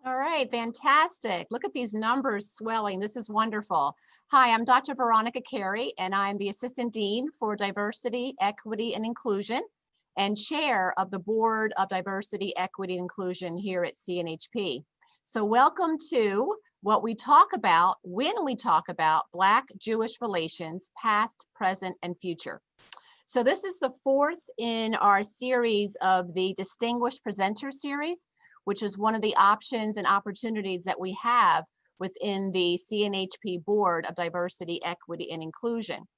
All right, fantastic. Look at these numbers swelling. This is wonderful. Hi, I'm Dr. Veronica Carey, and I'm the Assistant Dean for Diversity, Equity, and Inclusion, and Chair of the Board of Diversity, Equity, and Inclusion here at CNHP. So welcome to what we talk about when we talk about Black-Jewish relations, past, present, and future. So this is the fourth in our series of the Distinguished Presenter Series, which is one of the options and opportunities that we have within the CNHP Board of Diversity, Equity, and Inclusion.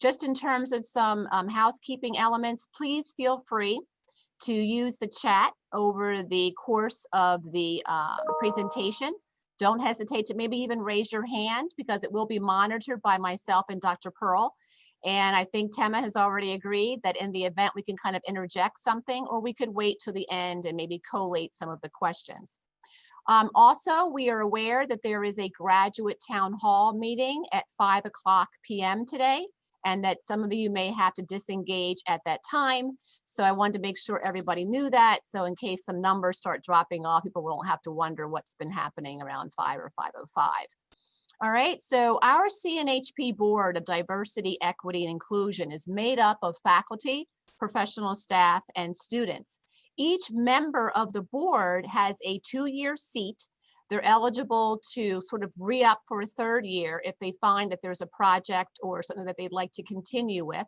Just in terms of some housekeeping elements, please feel free to use the chat over the course of the presentation. Don't hesitate to maybe even raise your hand because it will be monitored by myself and Dr. Pearl. And I think Tema has already agreed that in the event we can kind of interject something, or we could wait till the end and maybe collate some of the questions. Also, we are aware that there is a graduate town hall meeting at 5:00 p.m. today, and that some of you may have to disengage at that time. So I wanted to make sure everybody knew that. So in case some numbers start dropping off, people won't have to wonder what's been happening around 5 or 5:05. All right, so our CNHP Board of Diversity, Equity, and Inclusion is made up of faculty, professional staff, and students. Each member of the board has a 2-year seat. They're eligible to sort of re-up for a 3rd year if they find that there's a project or something that they'd like to continue with.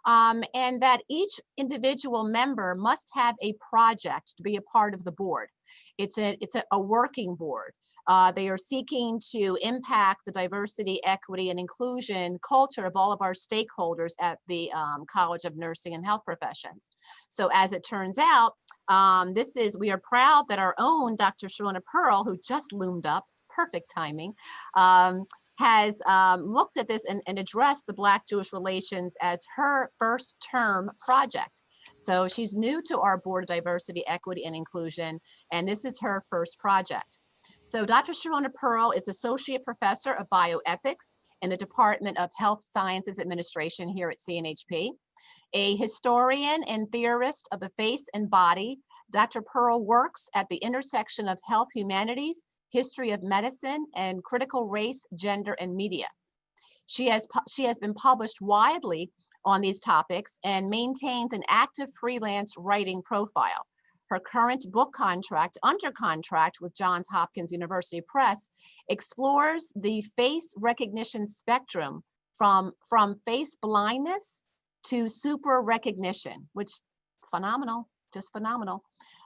And that each individual member must have a project to be a part of the board. It's a working board. They are seeking to impact the diversity, equity, and inclusion culture of all of our stakeholders at the College of Nursing and Health Professions. So as it turns out, we are proud that our own Dr. Sharona Pearl, who just loomed up, perfect timing, has looked at this and addressed the Black-Jewish relations as her first term project. So she's new to our Board of Diversity, Equity, and Inclusion, and this is her first project. So Dr. Sharona Pearl is Associate Professor of Bioethics in the Department of Health Sciences Administration here at CNHP. A historian and theorist of the face and body, Dr. Pearl works at the intersection of health humanities, history of medicine, and critical race, gender, and media. She has been published widely on these topics and maintains an active freelance writing profile. Her current book contract, under contract with Johns Hopkins University Press, explores the face recognition spectrum from face blindness to super recognition, which phenomenal, just phenomenal.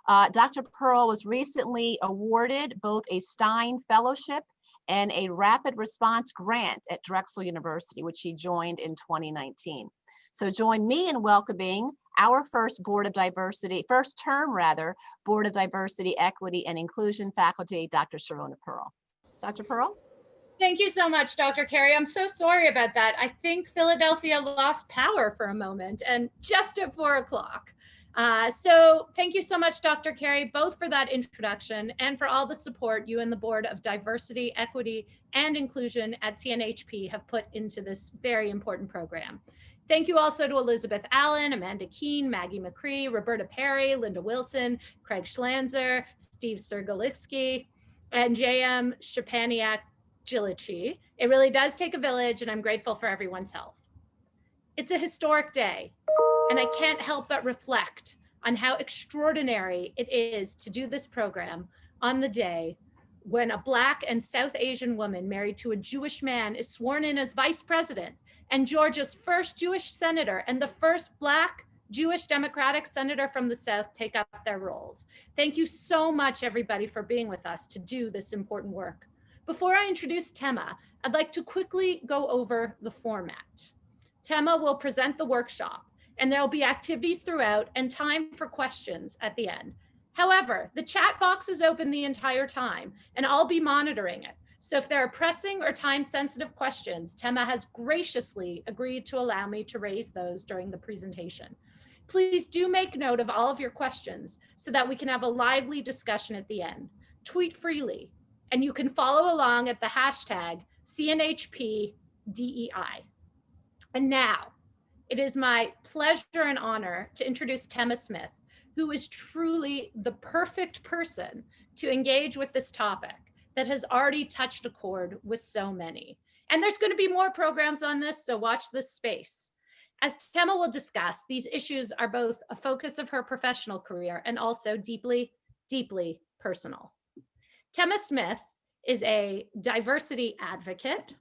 Dr. Pearl was recently awarded both a Stein Fellowship and a Rapid Response Grant at Drexel University, which she joined in 2019. So join me in welcoming our first Board of Diversity, first term rather, Board of Diversity, Equity, and Inclusion faculty, Dr. Sharona Pearl. Dr. Pearl? Thank you so much, Dr. Carey. I'm so sorry about that. I think Philadelphia lost power for a moment and just at 4:00. So thank you so much, Dr. Carey, both for that introduction and for all the support you and the Board of Diversity, Equity, and Inclusion at CNHP have put into this very important program. Thank you also to Elizabeth Allen, Amanda Keene, Maggie McCree, Roberta Perry, Linda Wilson, Craig Schlanzer, Steve Sergaliski, and J.M. Shapaniak-Gilichi. It really does take a village, and I'm grateful for everyone's help. It's a historic day, and I can't help but reflect on how extraordinary it is to do this program on the day when a Black and South Asian woman married to a Jewish man is sworn in as vice president, and Georgia's first Jewish senator and the first Black Jewish Democratic senator from the South take up their roles. Thank you so much, everybody, for being with us to do this important work. Before I introduce Tema, I'd like to quickly go over the format. Tema will present the workshop, and there will be activities throughout and time for questions at the end. However, the chat box is open the entire time, and I'll be monitoring it. So if there are pressing or time-sensitive questions, Tema has graciously agreed to allow me to raise those during the presentation. Please do make note of all of your questions so that we can have a lively discussion at the end. Tweet freely, and you can follow along at the hashtag CNHPDEI. And now, it is my pleasure and honor to introduce Tema Smith, who is truly the perfect person to engage with this topic that has already touched a chord with so many. And there's going to be more programs on this, so watch this space. As Tema will discuss, these issues are both a focus of her professional career and also deeply, deeply personal. Tema Smith is a diversity advocate.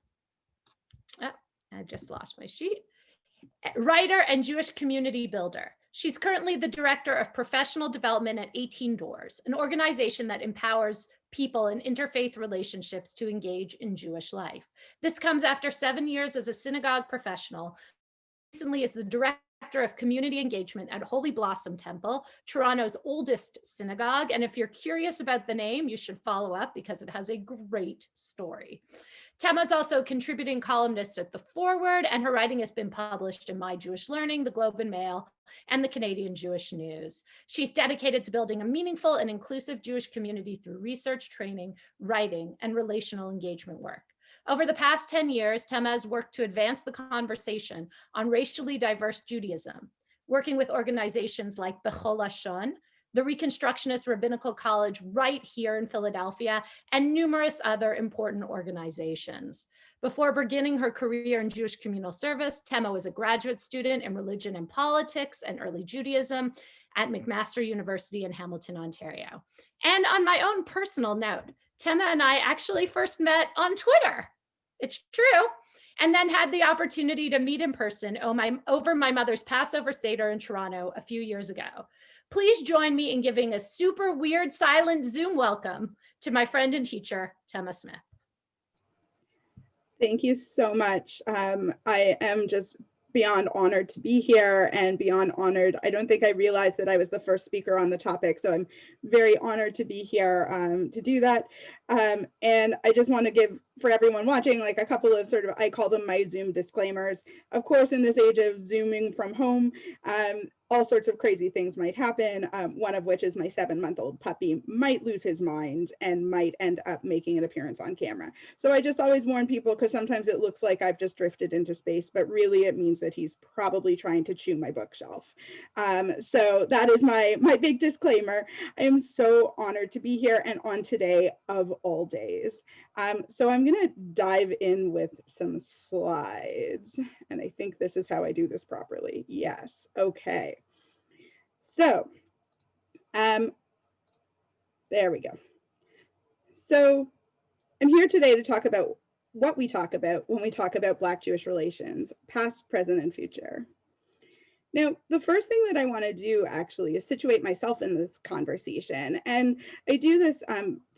Oh, I just lost my sheet. Writer and Jewish community builder. She's currently the director of professional development at 18 Doors, an organization that empowers people in interfaith relationships to engage in Jewish life. This comes after 7 years as a synagogue professional, recently as the director of community engagement at Holy Blossom Temple, Toronto's oldest synagogue. And if you're curious about the name, you should follow up because it has a great story. Tema is also a contributing columnist at The Forward, and her writing has been published in My Jewish Learning, The Globe and Mail, and the Canadian Jewish News. She's dedicated to building a meaningful and inclusive Jewish community through research, training, writing, and relational engagement work. Over the past 10 years, Tema has worked to advance the conversation on racially diverse Judaism, working with organizations like Bechol Lashon, the Reconstructionist Rabbinical College right here in Philadelphia, and numerous other important organizations. Before beginning her career in Jewish communal service, Tema was a graduate student in religion and politics and early Judaism at McMaster University in Hamilton, Ontario. And on my own personal note, Tema and I actually first met on Twitter. It's true. And then had the opportunity to meet in person over my mother's Passover Seder in Toronto a few years ago. Please join me in giving a super weird silent Zoom welcome to my friend and teacher, Tema Smith. Thank you so much. I am just beyond honored to be here and beyond honored. I don't think I realized that I was the first speaker on the topic, so I'm very honored to be here to do that. And I just want to give, for everyone watching, like a couple of sort of, I call them my Zoom disclaimers. Of course, in this age of Zooming from home, all sorts of crazy things might happen, one of which is my 7-month-old puppy might lose his mind and might end up making an appearance on camera. So I just always warn people, because sometimes it looks like I've just drifted into space, but really it means that he's probably trying to chew my bookshelf. So that is my big disclaimer. I am so honored to be here and on today of all days. So I'm going to dive in with some slides, and I think this is how I do this properly. Yes, okay. So there we go. So I'm here today to talk about what we talk about when we talk about Black Jewish relations, past, present, and future. Now, the first thing that I want to do actually is situate myself in this conversation. And I do this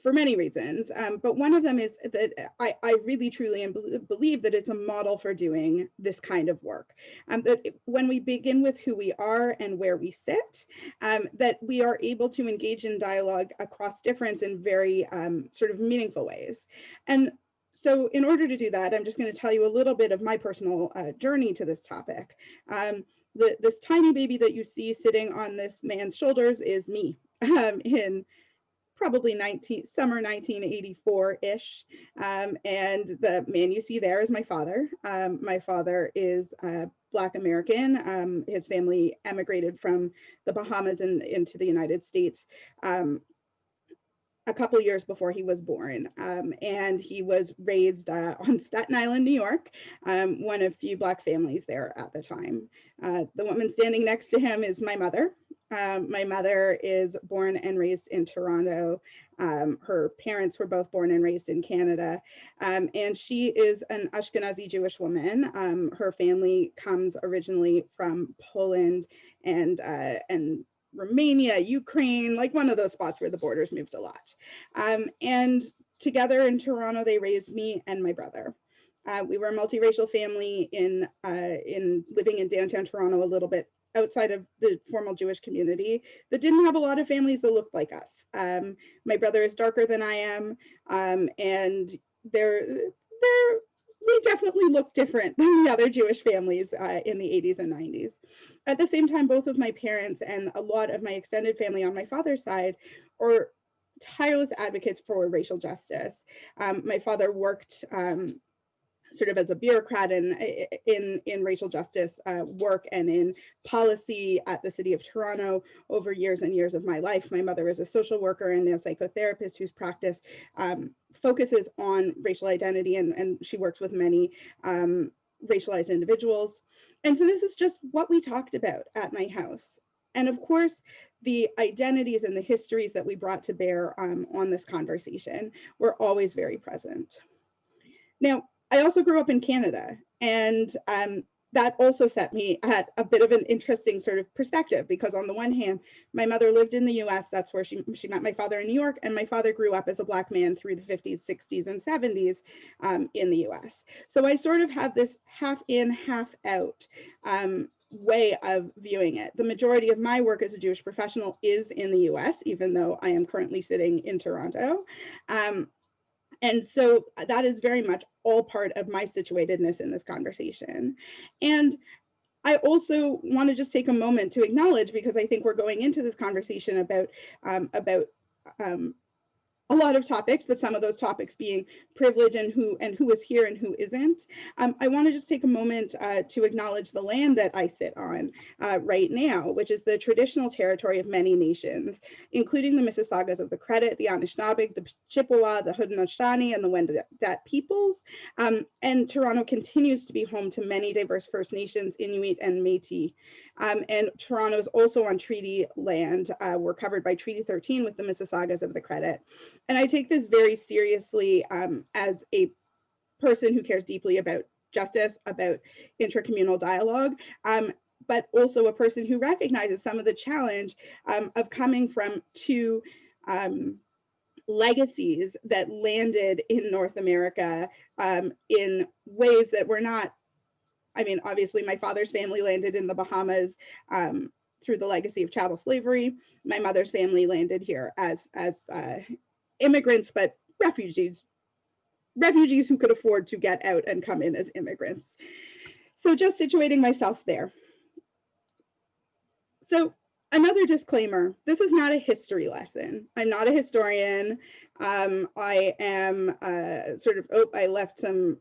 for many reasons, but one of them is that I really truly believe that it's a model for doing this kind of work. That when we begin with who we are and where we sit, that we are able to engage in dialogue across difference in very sort of meaningful ways. And so in order to do that, I'm just going to tell you a little bit of my personal journey to this topic. This tiny baby that you see sitting on this man's shoulders is me in probably summer 1984-ish. And the man you see there is my father. My father is Black American. His family emigrated from the Bahamas into the United States a couple years before he was born, and he was raised on Staten Island, New York, one of few Black families there at the time. The woman standing next to him is my mother. My mother is born and raised in Toronto. Her parents were both born and raised in Canada, and she is an Ashkenazi Jewish woman. Her family comes originally from Poland and Romania, Ukraine, like one of those spots where the borders moved a lot. And together in Toronto, they raised me and my brother. We were a multiracial family in living in downtown Toronto, a little bit outside of the formal Jewish community that didn't have a lot of families that looked like us. My brother is darker than I am, and we definitely look different than the other Jewish families in the 80s and 90s. At the same time, both of my parents and a lot of my extended family on my father's side are tireless advocates for racial justice. My father worked sort of as a bureaucrat in racial justice work and in policy at the City of Toronto over years and years of my life. My mother is a social worker and a psychotherapist whose practice focuses on racial identity, and she works with many racialized individuals. And so this is just what we talked about at my house. And of course, the identities and the histories that we brought to bear on this conversation were always very present. Now, I also grew up in Canada, and that also set me at a bit of an interesting sort of perspective, because on the one hand, my mother lived in the US, that's where she met my father in New York, and my father grew up as a Black man through the 50s, 60s, and 70s in the US. So I sort of have this half in, half out way of viewing it. The majority of my work as a Jewish professional is in the US, even though I am currently sitting in Toronto. And so that is very much all part of my situatedness in this conversation. And I also want to just take a moment to acknowledge, because I think we're going into this conversation about a lot of topics, but some of those topics being privilege and who is here and who isn't. I want to just take a moment to acknowledge the land that I sit on right now, which is the traditional territory of many nations, including the Mississaugas of the Credit, the Anishinaabe, the Chippewa, the Haudenosaunee, and the Wendat peoples. And Toronto continues to be home to many diverse First Nations, Inuit, and Métis. And Toronto is also on treaty land. We're covered by Treaty 13 with the Mississaugas of the Credit. And I take this very seriously as a person who cares deeply about justice, about intracommunal dialogue, but also a person who recognizes some of the challenge of coming from two legacies that landed in North America in ways that were not, I mean, obviously my father's family landed in the Bahamas through the legacy of chattel slavery. My mother's family landed here as immigrants, but refugees who could afford to get out and come in as immigrants. So just situating myself there. So another disclaimer, this is not a history lesson. I'm not a historian. I am I left some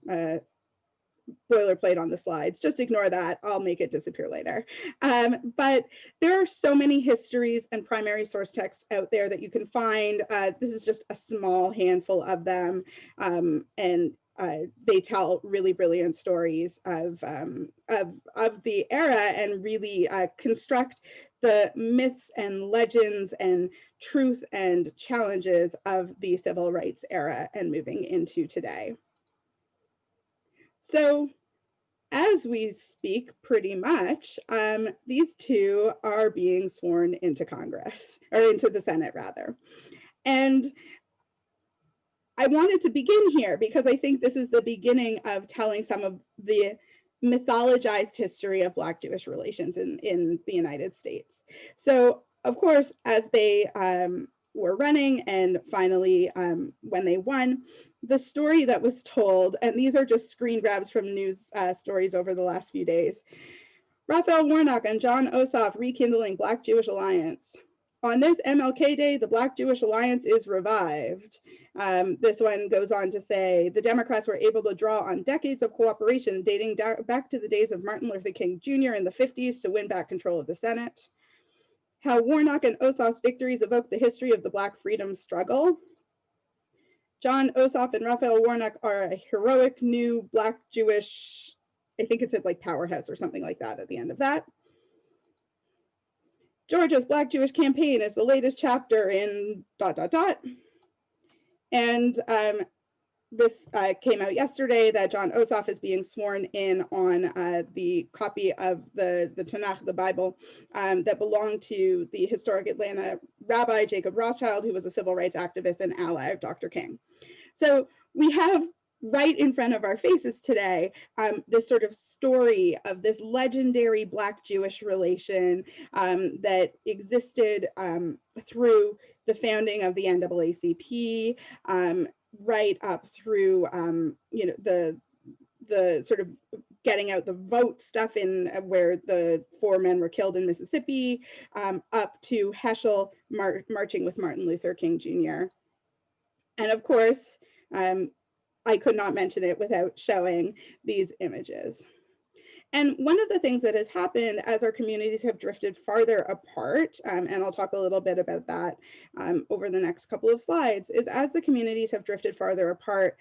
boilerplate on the slides. Just ignore that. I'll make it disappear later. But there are so many histories and primary source texts out there that you can find. This is just a small handful of them. And they tell really brilliant stories of the era and really construct the myths and legends and truth and challenges of the civil rights era and moving into today. So as we speak, pretty much, these two are being sworn into Congress, or into the Senate rather. And I wanted to begin here because I think this is the beginning of telling some of the mythologized history of Black Jewish relations in the United States. So of course, as they were running and finally when they won, the story that was told, and these are just screen grabs from news stories over the last few days. Raphael Warnock and John Ossoff rekindling Black Jewish Alliance. On this MLK Day, the Black Jewish Alliance is revived. This one goes on to say, the Democrats were able to draw on decades of cooperation dating back to the days of Martin Luther King Jr. in the 50s to win back control of the Senate. How Warnock and Ossoff's victories evoke the history of the Black freedom struggle. John Ossoff and Raphael Warnock are a heroic new Black Jewish, I think it said like powerhouse or something like that at the end of that. Georgia's Black Jewish campaign is the latest chapter in ... And this came out yesterday that John Ossoff is being sworn in on the copy of the Tanakh, the Bible, that belonged to the historic Atlanta rabbi Jacob Rothschild, who was a civil rights activist and ally of Dr. King. So we have right in front of our faces today this sort of story of this legendary Black Jewish relation that existed through the founding of the NAACP, right up through the sort of getting out the vote stuff in where the 4 men were killed in Mississippi, up to Heschel marching with Martin Luther King Jr. And of course, I could not mention it without showing these images. And one of the things that has happened as our communities have drifted farther apart, and I'll talk a little bit about that over the next couple of slides, is as the communities have drifted farther apart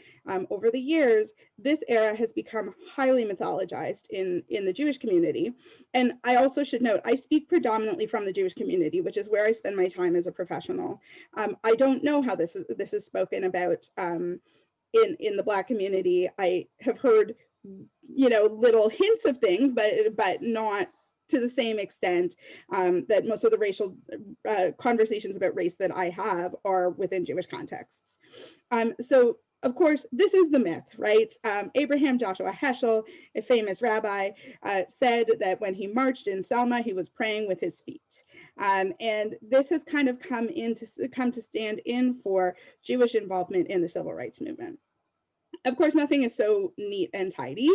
over the years, this era has become highly mythologized in the Jewish community. And I also should note, I speak predominantly from the Jewish community, which is where I spend my time as a professional. I don't know how this is spoken about in the Black community. I have heard, you know, little hints of things, but not to the same extent that most of the racial conversations about race that I have are within Jewish contexts. So of course, this is the myth, right? Abraham Joshua Heschel, a famous rabbi, said that when he marched in Selma, he was praying with his feet. And this has kind of come to stand in for Jewish involvement in the civil rights movement. Of course, nothing is so neat and tidy.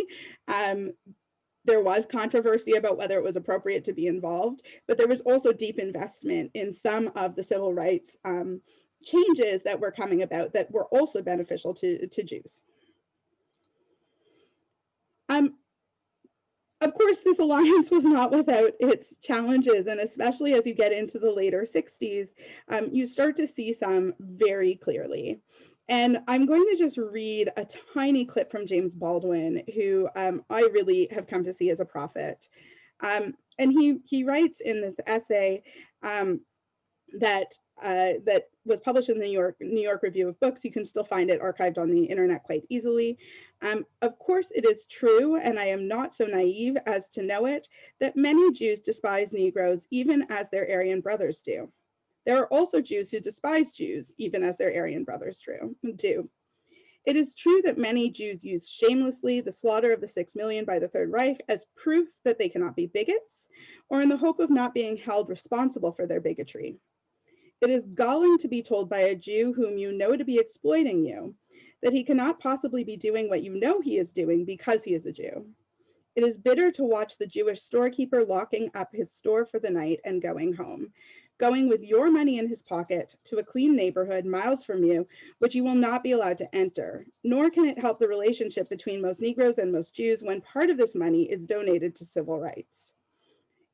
There was controversy about whether it was appropriate to be involved, but there was also deep investment in some of the civil rights changes that were coming about that were also beneficial to Jews. Of course, this alliance was not without its challenges, and especially as you get into the later 60s, you start to see some very clearly. And I'm going to just read a tiny clip from James Baldwin, who I really have come to see as a prophet. And he writes in this essay that was published in the New York Review of Books. You can still find it archived on the internet quite easily. Of course, it is true, and I am not so naive as to know it, that many Jews despise Negroes even as their Aryan brothers do. There are also Jews who despise Jews, even as their Aryan brothers do. It is true that many Jews use shamelessly the slaughter of the 6 million by the Third Reich as proof that they cannot be bigots, or in the hope of not being held responsible for their bigotry. It is galling to be told by a Jew whom you know to be exploiting you, that he cannot possibly be doing what you know he is doing because he is a Jew. It is bitter to watch the Jewish storekeeper locking up his store for the night and going home, going with your money in his pocket to a clean neighborhood miles from you, which you will not be allowed to enter. Nor can it help the relationship between most Negroes and most Jews when part of this money is donated to civil rights.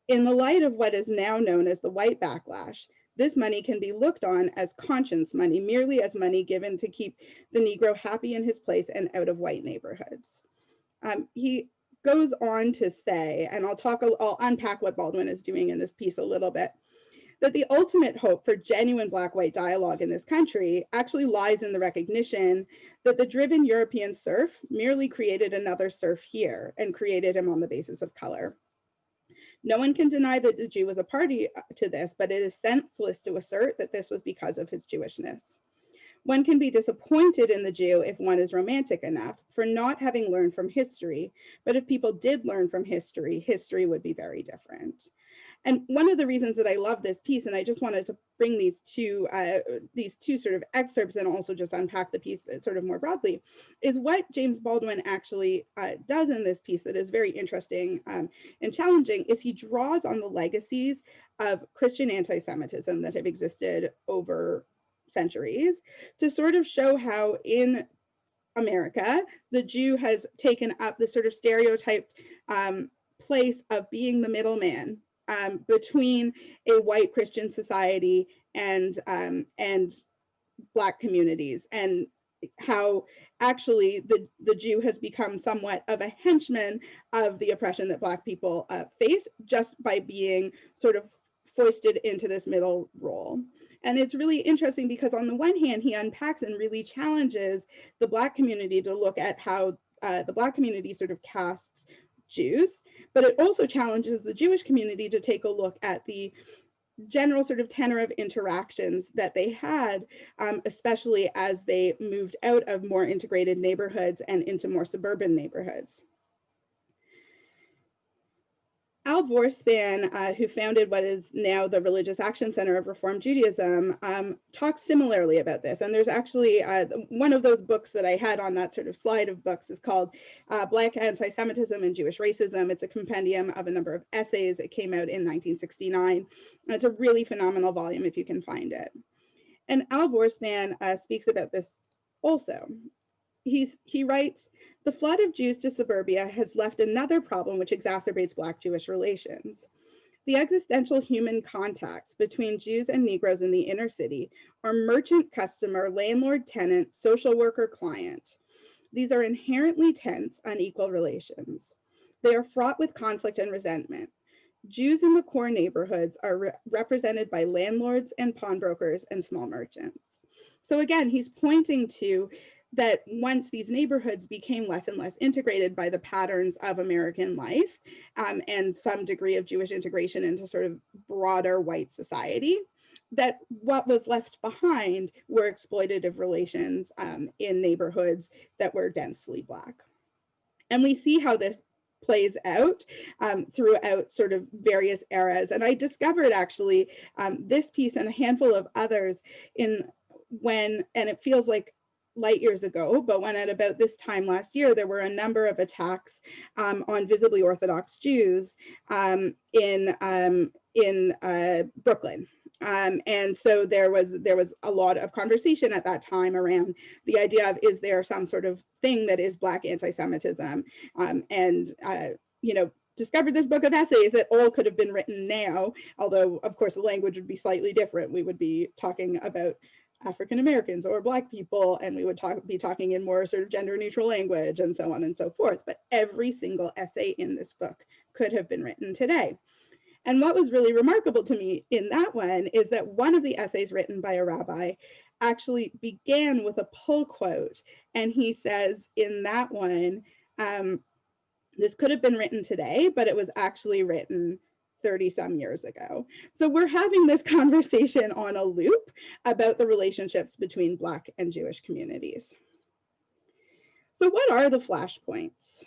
In the light of what is now known as the white backlash, this money can be looked on as conscience money, merely as money given to keep the Negro happy in his place and out of white neighborhoods. He goes on to say, and I'll unpack what Baldwin is doing in this piece a little bit, that the ultimate hope for genuine Black-white dialogue in this country actually lies in the recognition that the driven European serf merely created another serf here and created him on the basis of color. No one can deny that the Jew was a party to this, but it is senseless to assert that this was because of his Jewishness. One can be disappointed in the Jew if one is romantic enough for not having learned from history, but if people did learn from history, history would be very different. And one of the reasons that I love this piece, and I just wanted to bring these two sort of excerpts and also just unpack the piece sort of more broadly, is what James Baldwin actually does in this piece that is very interesting and challenging, is he draws on the legacies of Christian anti-Semitism that have existed over centuries to sort of show how in America, the Jew has taken up this sort of stereotyped place of being the middleman between a white Christian society and Black communities, and how actually the Jew has become somewhat of a henchman of the oppression that Black people face just by being sort of foisted into this middle role. And it's really interesting because on the one hand, he unpacks and really challenges the Black community to look at how the Black community sort of casts Jews, but it also challenges the Jewish community to take a look at the general sort of tenor of interactions that they had, especially as they moved out of more integrated neighborhoods and into more suburban neighborhoods. Al Vorspan, who founded what is now the Religious Action Center of Reform Judaism, talks similarly about this. And there's actually one of those books that I had on that sort of slide of books is called Black Anti-Semitism and Jewish Racism. It's a compendium of a number of essays. It came out in 1969. And it's a really phenomenal volume if you can find it. And Al Vorspan speaks about this also. he writes, "The flood of Jews to suburbia has left another problem which exacerbates Black-Jewish relations. The existential human contacts between Jews and Negroes in the inner city are merchant, customer, landlord, tenant, social worker, client. These are inherently tense, unequal relations. They are fraught with conflict and resentment. Jews in the core neighborhoods are represented by landlords and pawnbrokers and small merchants." So again, he's pointing to that once these neighborhoods became less and less integrated by the patterns of American life and some degree of Jewish integration into sort of broader white society, that what was left behind were exploitative relations in neighborhoods that were densely Black. And we see how this plays out throughout sort of various eras. And I discovered actually this piece and a handful of others and it feels like light years ago, but when at about this time last year, there were a number of attacks on visibly Orthodox Jews in Brooklyn. And so there was a lot of conversation at that time around the idea of, is there some sort of thing that is Black anti-Semitism? Discovered this book of essays that all could have been written now, although of course the language would be slightly different. We would be talking about African Americans or Black people, and we would be talking in more sort of gender neutral language and so on and so forth. But every single essay in this book could have been written today. And what was really remarkable to me in that one is that one of the essays written by a rabbi actually began with a pull quote. And he says in that one, this could have been written today, but it was actually written 30 some years ago. So we're having this conversation on a loop about the relationships between Black and Jewish communities. So what are the flashpoints?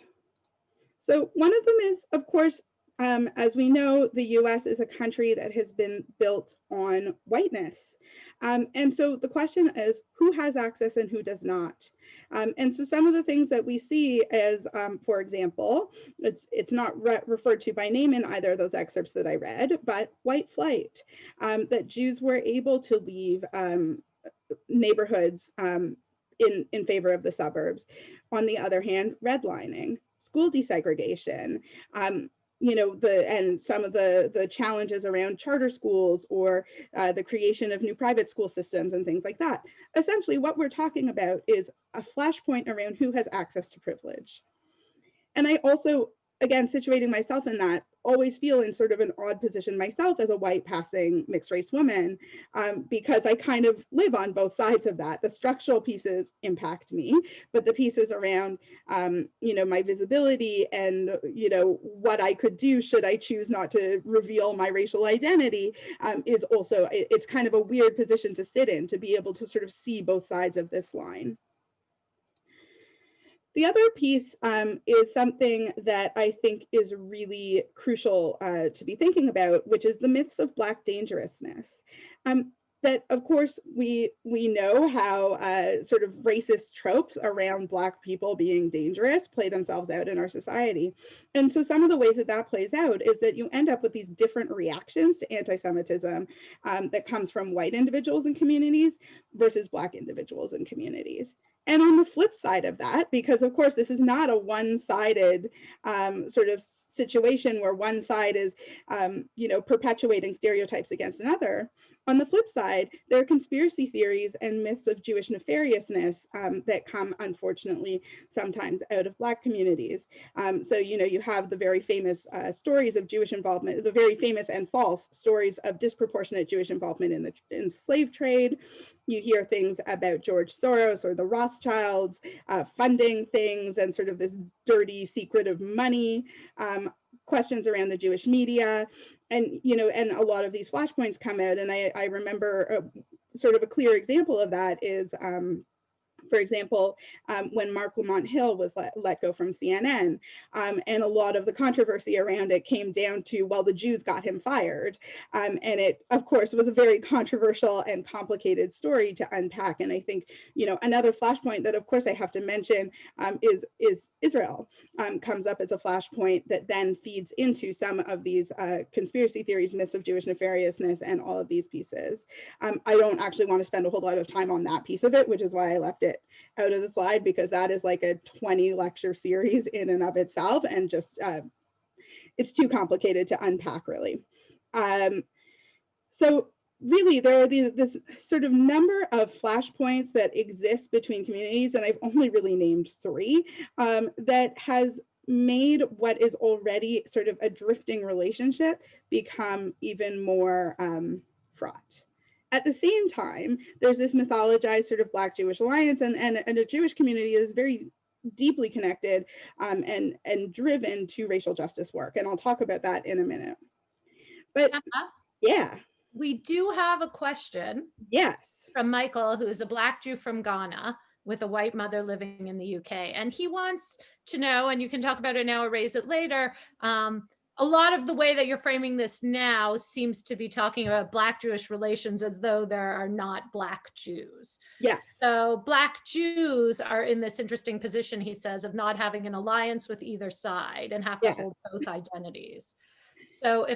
So one of them is, of course, as we know, the US is a country that has been built on whiteness. And so the question is, who has access and who does not? And so some of the things that we see as, for example, it's not referred to by name in either of those excerpts that I read, but white flight, that Jews were able to leave neighborhoods in favor of the suburbs. On the other hand, redlining, school desegregation, and some of the challenges around charter schools or the creation of new private school systems and things like that. Essentially, what we're talking about is a flashpoint around who has access to privilege. And I also, again, situating myself in that, always feel in sort of an odd position myself as a white passing mixed race woman, because I kind of live on both sides of that. The structural pieces impact me, but the pieces around, my visibility and, what I could do should I choose not to reveal my racial identity is also, it's kind of a weird position to sit in, to be able to sort of see both sides of this line. The other piece is something that I think is really crucial to be thinking about, which is the myths of Black dangerousness. That, of course, we know how sort of racist tropes around Black people being dangerous play themselves out in our society. And so some of the ways that that plays out is that you end up with these different reactions to anti-Semitism that comes from white individuals and communities versus Black individuals and communities. And on the flip side of that, because of course this is not a one-sided sort of situation where one side is, perpetuating stereotypes against another. On the flip side, there are conspiracy theories and myths of Jewish nefariousness that come, unfortunately, sometimes out of Black communities. So, you have the very famous stories of Jewish involvement, the very famous and false stories of disproportionate Jewish involvement in the slave trade. You hear things about George Soros or the Rothschilds funding things and sort of this dirty secret of money, questions around the Jewish media, and and a lot of these flashpoints come out. And I remember sort of a clear example of that is, for example, when Mark Lamont Hill was let go from CNN, and a lot of the controversy around it came down to, well, the Jews got him fired. And it, of course, was a very controversial and complicated story to unpack. And I think, another flashpoint that, of course, I have to mention is Israel comes up as a flashpoint that then feeds into some of these conspiracy theories, myths of Jewish nefariousness, and all of these pieces. I don't actually want to spend a whole lot of time on that piece of it, which is why I left it it out of the slide because that is like a 20 lecture series in and of itself, and just it's too complicated to unpack really. So really there are this sort of number of flashpoints that exist between communities, and I've only really named 3, that has made what is already sort of a drifting relationship become even more fraught. At the same time, there's this mythologized sort of Black-Jewish alliance, and a Jewish community is very deeply connected and driven to racial justice work. And I'll talk about that in a minute. But yeah. We do have a question. Yes. From Michael, who's a Black Jew from Ghana with a white mother living in the UK. And he wants to know, and you can talk about it now or raise it later, a lot of the way that you're framing this now seems to be talking about Black Jewish relations as though there are not Black Jews. Yes. So Black Jews are in this interesting position, he says, of not having an alliance with either side and have to hold both identities. So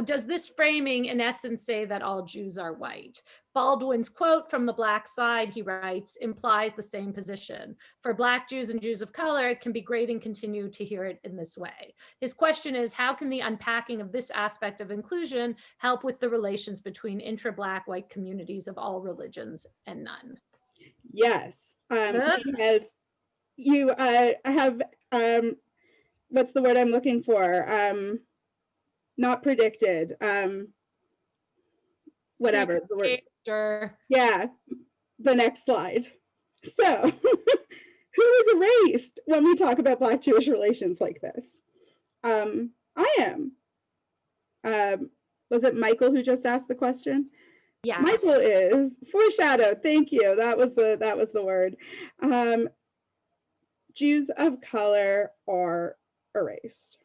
does this framing in essence say that all Jews are white? Baldwin's quote from the Black side, he writes, implies the same position. For Black Jews and Jews of color, it can be great and continue to hear it in this way. His question is, how can the unpacking of this aspect of inclusion help with the relations between intra-Black white communities of all religions and none? Yes, because you have, what's the word I'm looking for? Not predicted, whatever the word. Sure. Yeah, the next slide. So who is erased when we talk about Black-Jewish relations like this? I am. Was it Michael who just asked the question? Yes. Michael is foreshadowed. Thank you. That was the word. Jews of color are erased.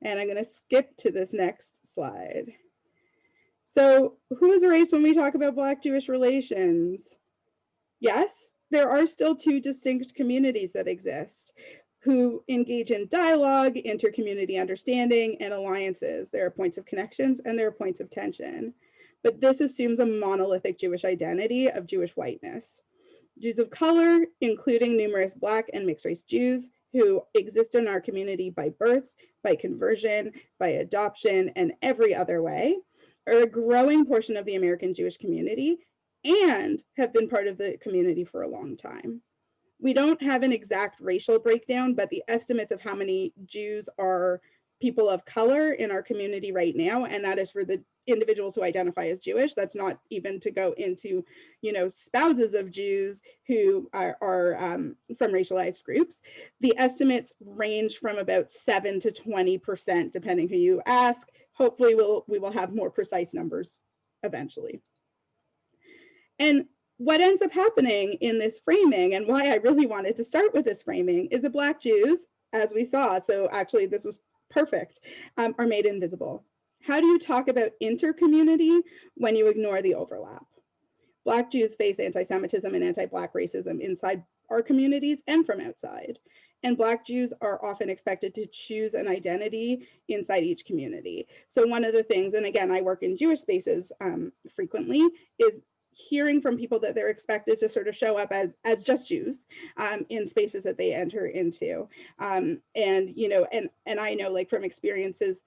And I'm going to skip to this next slide. So who is erased when we talk about Black-Jewish relations? Yes, there are still 2 distinct communities that exist who engage in dialogue, inter-community understanding, and alliances. There are points of connections and there are points of tension. But this assumes a monolithic Jewish identity of Jewish whiteness. Jews of color, including numerous Black and mixed race Jews who exist in our community by birth, by conversion, by adoption, and every other way, are a growing portion of the American Jewish community and have been part of the community for a long time. We don't have an exact racial breakdown, but the estimates of how many Jews are people of color in our community right now, and that is for the individuals who identify as Jewish. That's not even to go into, spouses of Jews who are from racialized groups. The estimates range from about 7 to 20%, depending who you ask. Hopefully we will have more precise numbers eventually. And what ends up happening in this framing, and why I really wanted to start with this framing, is that Black Jews, as we saw, so actually this was perfect, are made invisible. How do you talk about inter-community when you ignore the overlap? Black Jews face anti-Semitism and anti-Black racism inside our communities and from outside. And Black Jews are often expected to choose an identity inside each community. So one of the things, and again, I work in Jewish spaces frequently, is hearing from people that they're expected to sort of show up as just Jews in spaces that they enter into. And I know, like, from experiences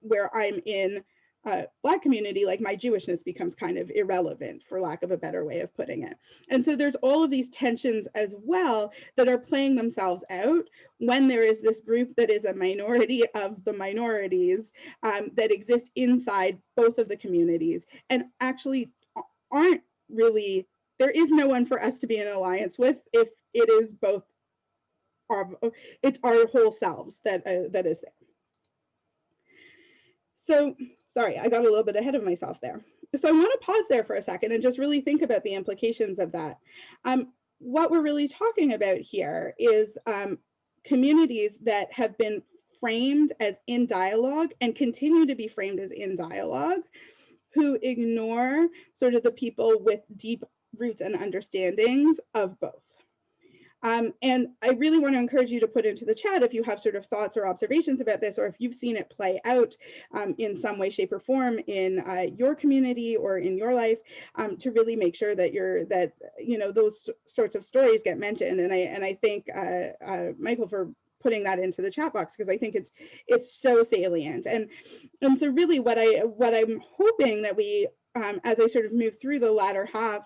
where I'm in a Black community, like, my Jewishness becomes kind of irrelevant, for lack of a better way of putting it. And so there's all of these tensions as well that are playing themselves out when there is this group that is a minority of the minorities that exist inside both of the communities and actually aren't really, there is no one for us to be in alliance with if it is both, it's our whole selves that is there. So, sorry, I got a little bit ahead of myself there. So I want to pause there for a second and just really think about the implications of that. What we're really talking about here is communities that have been framed as in dialogue and continue to be framed as in dialogue, who ignore sort of the people with deep roots and understandings of both. And I really want to encourage you to put into the chat if you have sort of thoughts or observations about this, or if you've seen it play out in some way, shape, or form in your community or in your life, to really make sure that those sorts of stories get mentioned. And I thank Michael for putting that into the chat box, because I think it's so salient. And so really what I'm hoping that we, as I sort of move through the latter half,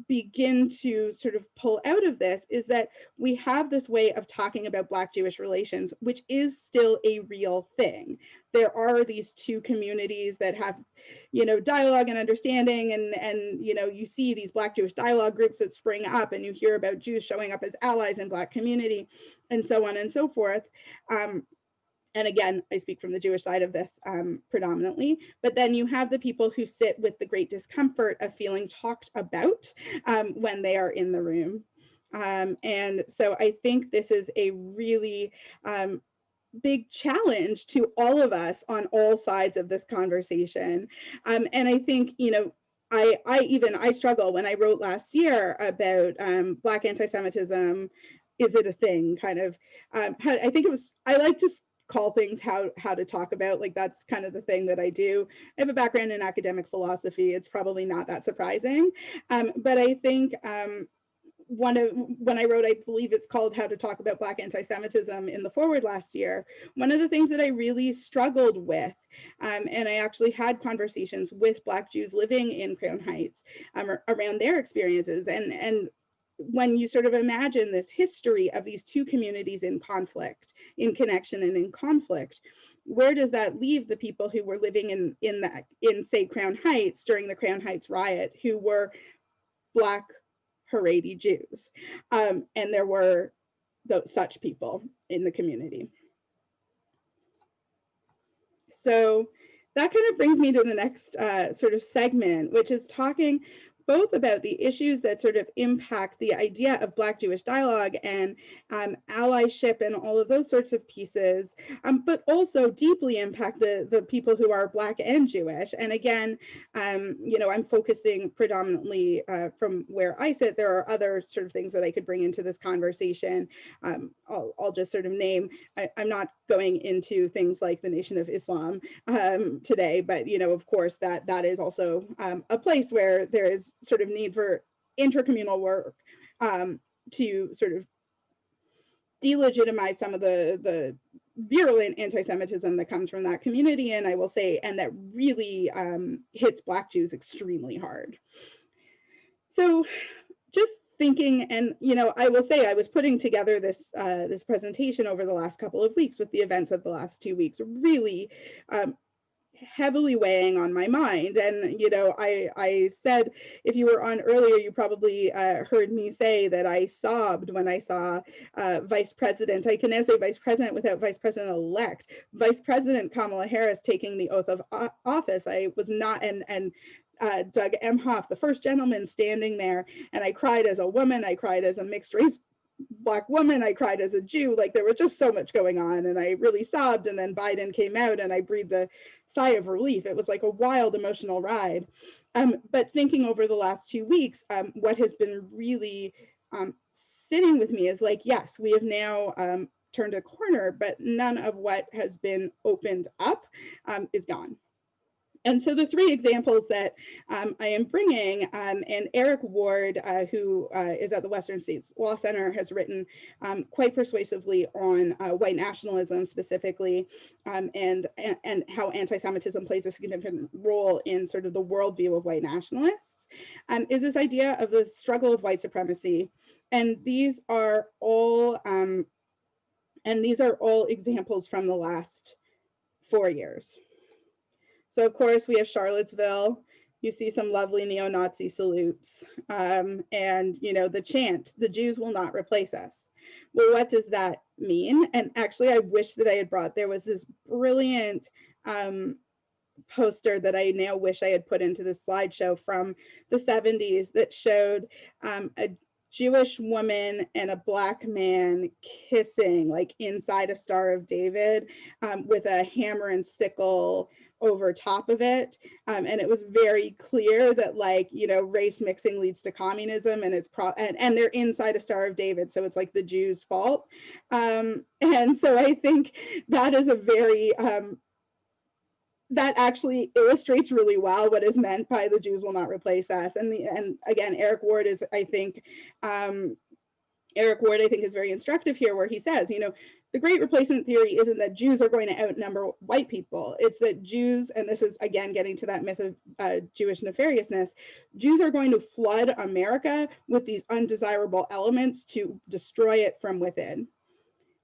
begin to sort of pull out of this is that we have this way of talking about Black-Jewish relations, which is still a real thing. There are these two communities that have, dialogue and understanding, and you see these Black-Jewish dialogue groups that spring up, and you hear about Jews showing up as allies in Black community, and so on and so forth. And again, I speak from the Jewish side of this predominantly, but then you have the people who sit with the great discomfort of feeling talked about when they are in the room. And so I think this is a really big challenge to all of us on all sides of this conversation. And I think, I struggle when I wrote last year about Black anti-Semitism. Is it a thing? Kind of, I think it was, I like to call things how to talk about, like that's kind of the thing that I do. I have a background in academic philosophy. It's probably not that surprising. But I think when I wrote, I believe it's called How to Talk About Black Anti-Semitism in the forward last year, one of the things that I really struggled with, and I actually had conversations with Black Jews living in Crown Heights around their experiences, and when you sort of imagine this history of these two communities in conflict, in connection and in conflict, where does that leave the people who were living in say Crown Heights during the Crown Heights riot, who were Black Haredi Jews? And there were such people in the community. So that kind of brings me to the next sort of segment, which is talking both about the issues that sort of impact the idea of Black-Jewish dialogue and allyship and all of those sorts of pieces, but also deeply impact the people who are Black and Jewish. And again, I'm focusing predominantly from where I sit. There are other sort of things that I could bring into this conversation. I'll just sort of name, I'm not going into things like the Nation of Islam today, but of course that is also a place where there is sort of need for intercommunal work to sort of delegitimize some of the virulent anti-Semitism that comes from that community, and I will say, and that really hits Black Jews extremely hard. So just thinking, and I will say I was putting together this this presentation over the last couple of weeks with the events of the last 2 weeks, really heavily weighing on my mind. And I said, if you were on earlier, you probably heard me say that I sobbed when I saw Vice President, I can now say Vice President without Vice President-elect, Vice President Kamala Harris taking the oath of office. I was not, and Doug Emhoff, the first gentleman, standing there, and I cried as a woman, I cried as a mixed race Black woman, I cried as a Jew. Like, there was just so much going on, and I really sobbed. And then Biden came out and I breathed a sigh of relief. It was like a wild emotional ride. But thinking over the last 2 weeks, what has been really sitting with me is like, yes, we have now turned a corner, but none of what has been opened up is gone. And so the 3 examples that I am bringing, and Eric Ward, who is at the Western States Law Center, has written quite persuasively on white nationalism specifically, and how anti-Semitism plays a significant role in sort of the worldview of white nationalists, is this idea of the struggle of white supremacy. And these are all examples from the last 4 years. So of course we have Charlottesville. You see some lovely neo-Nazi salutes, and the chant, "The Jews will not replace us." Well, what does that mean? And actually, I wish that I had brought. There was this brilliant poster that I now wish I had put into the slideshow from the 70s that showed a Jewish woman and a Black man kissing, like inside a Star of David, with a hammer and sickle over top of it. And it was very clear that, like, you know, race mixing leads to communism, and it's and they're inside a Star of David, so it's like the Jews' fault. And so I think that is a very that actually illustrates really well what is meant by the Jews will not replace us. And again, Eric Ward, I think is very instructive here, where he says, you know, the great replacement theory isn't that Jews are going to outnumber white people. It's that Jews, and this is again getting to that myth of Jewish nefariousness, Jews are going to flood America with these undesirable elements to destroy it from within.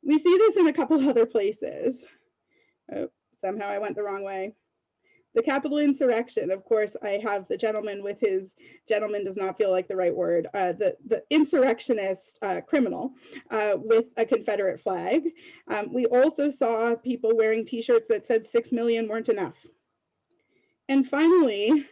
We see this in a couple other places. Oh, somehow I went the wrong way. The Capitol insurrection, of course, I have the gentleman with his, gentleman does not feel like the right word, the insurrectionist criminal with a Confederate flag. We also saw people wearing t-shirts that said 6 million weren't enough. And finally,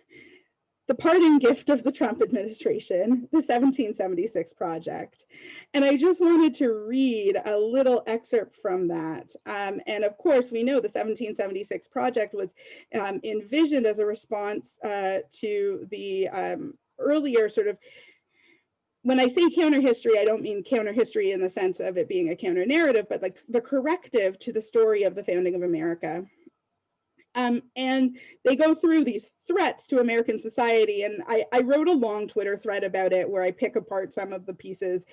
the parting gift of the Trump administration, the 1776 Project. And I just wanted to read a little excerpt from that. And of course, we know the 1776 Project was envisioned as a response to the earlier sort of, when I say counter history, I don't mean counter history in the sense of it being a counter narrative, but like the corrective to the story of the founding of America. And they go through these threats to American society. And I wrote a long Twitter thread about it where I pick apart some of the pieces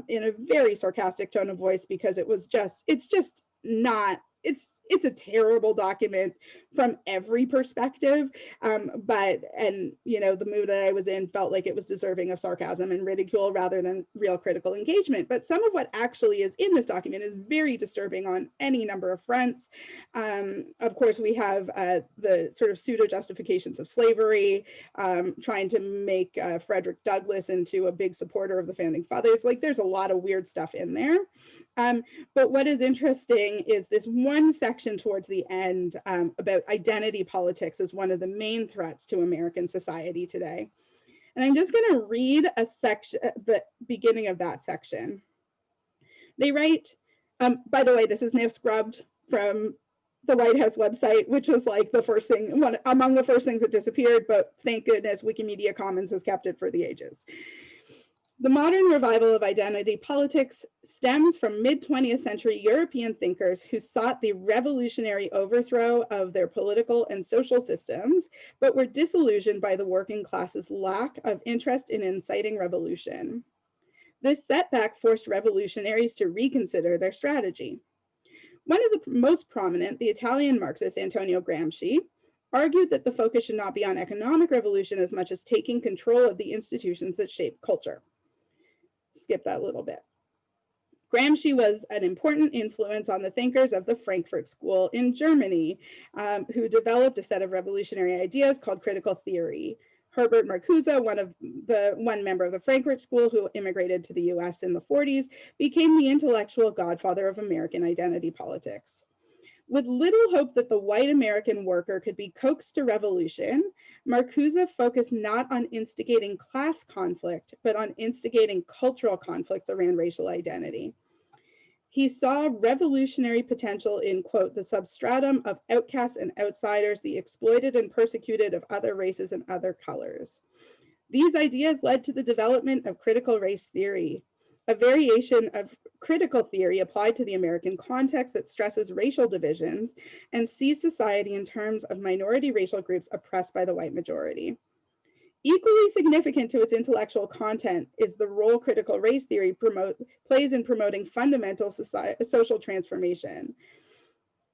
in a very sarcastic tone of voice, because it's just not, it's a terrible document from every perspective. And you know, the mood that I was in felt like it was deserving of sarcasm and ridicule rather than real critical engagement. But some of what actually is in this document is very disturbing on any number of fronts. Of course, we have the sort of pseudo justifications of slavery, trying to make Frederick Douglass into a big supporter of the founding fathers. Like, there's a lot of weird stuff in there. But what is interesting is this one section towards the end about identity politics as one of the main threats to American society today. And I'm just going to read a section, the beginning of that section. They write, by the way, this is now scrubbed from the White House website, which was like the first thing, one among the first things that disappeared, but thank goodness Wikimedia Commons has kept it for the ages. The modern revival of identity politics stems from mid-20th century European thinkers who sought the revolutionary overthrow of their political and social systems, but were disillusioned by the working class's lack of interest in inciting revolution. This setback forced revolutionaries to reconsider their strategy. One of the most prominent, the Italian Marxist Antonio Gramsci, argued that the focus should not be on economic revolution as much as taking control of the institutions that shape culture. Skip that little bit. Gramsci was an important influence on the thinkers of the Frankfurt School in Germany, who developed a set of revolutionary ideas called critical theory. Herbert Marcuse, one member of the Frankfurt School who immigrated to the US in the 40s, became the intellectual godfather of American identity politics. With little hope that the white American worker could be coaxed to revolution, Marcuse focused not on instigating class conflict, but on instigating cultural conflicts around racial identity. He saw revolutionary potential in, quote, the substratum of outcasts and outsiders, the exploited and persecuted of other races and other colors. These ideas led to the development of critical race theory, a variation of critical theory applied to the American context that stresses racial divisions and sees society in terms of minority racial groups oppressed by the white majority. Equally significant to its intellectual content is the role critical race theory plays in promoting fundamental social transformation.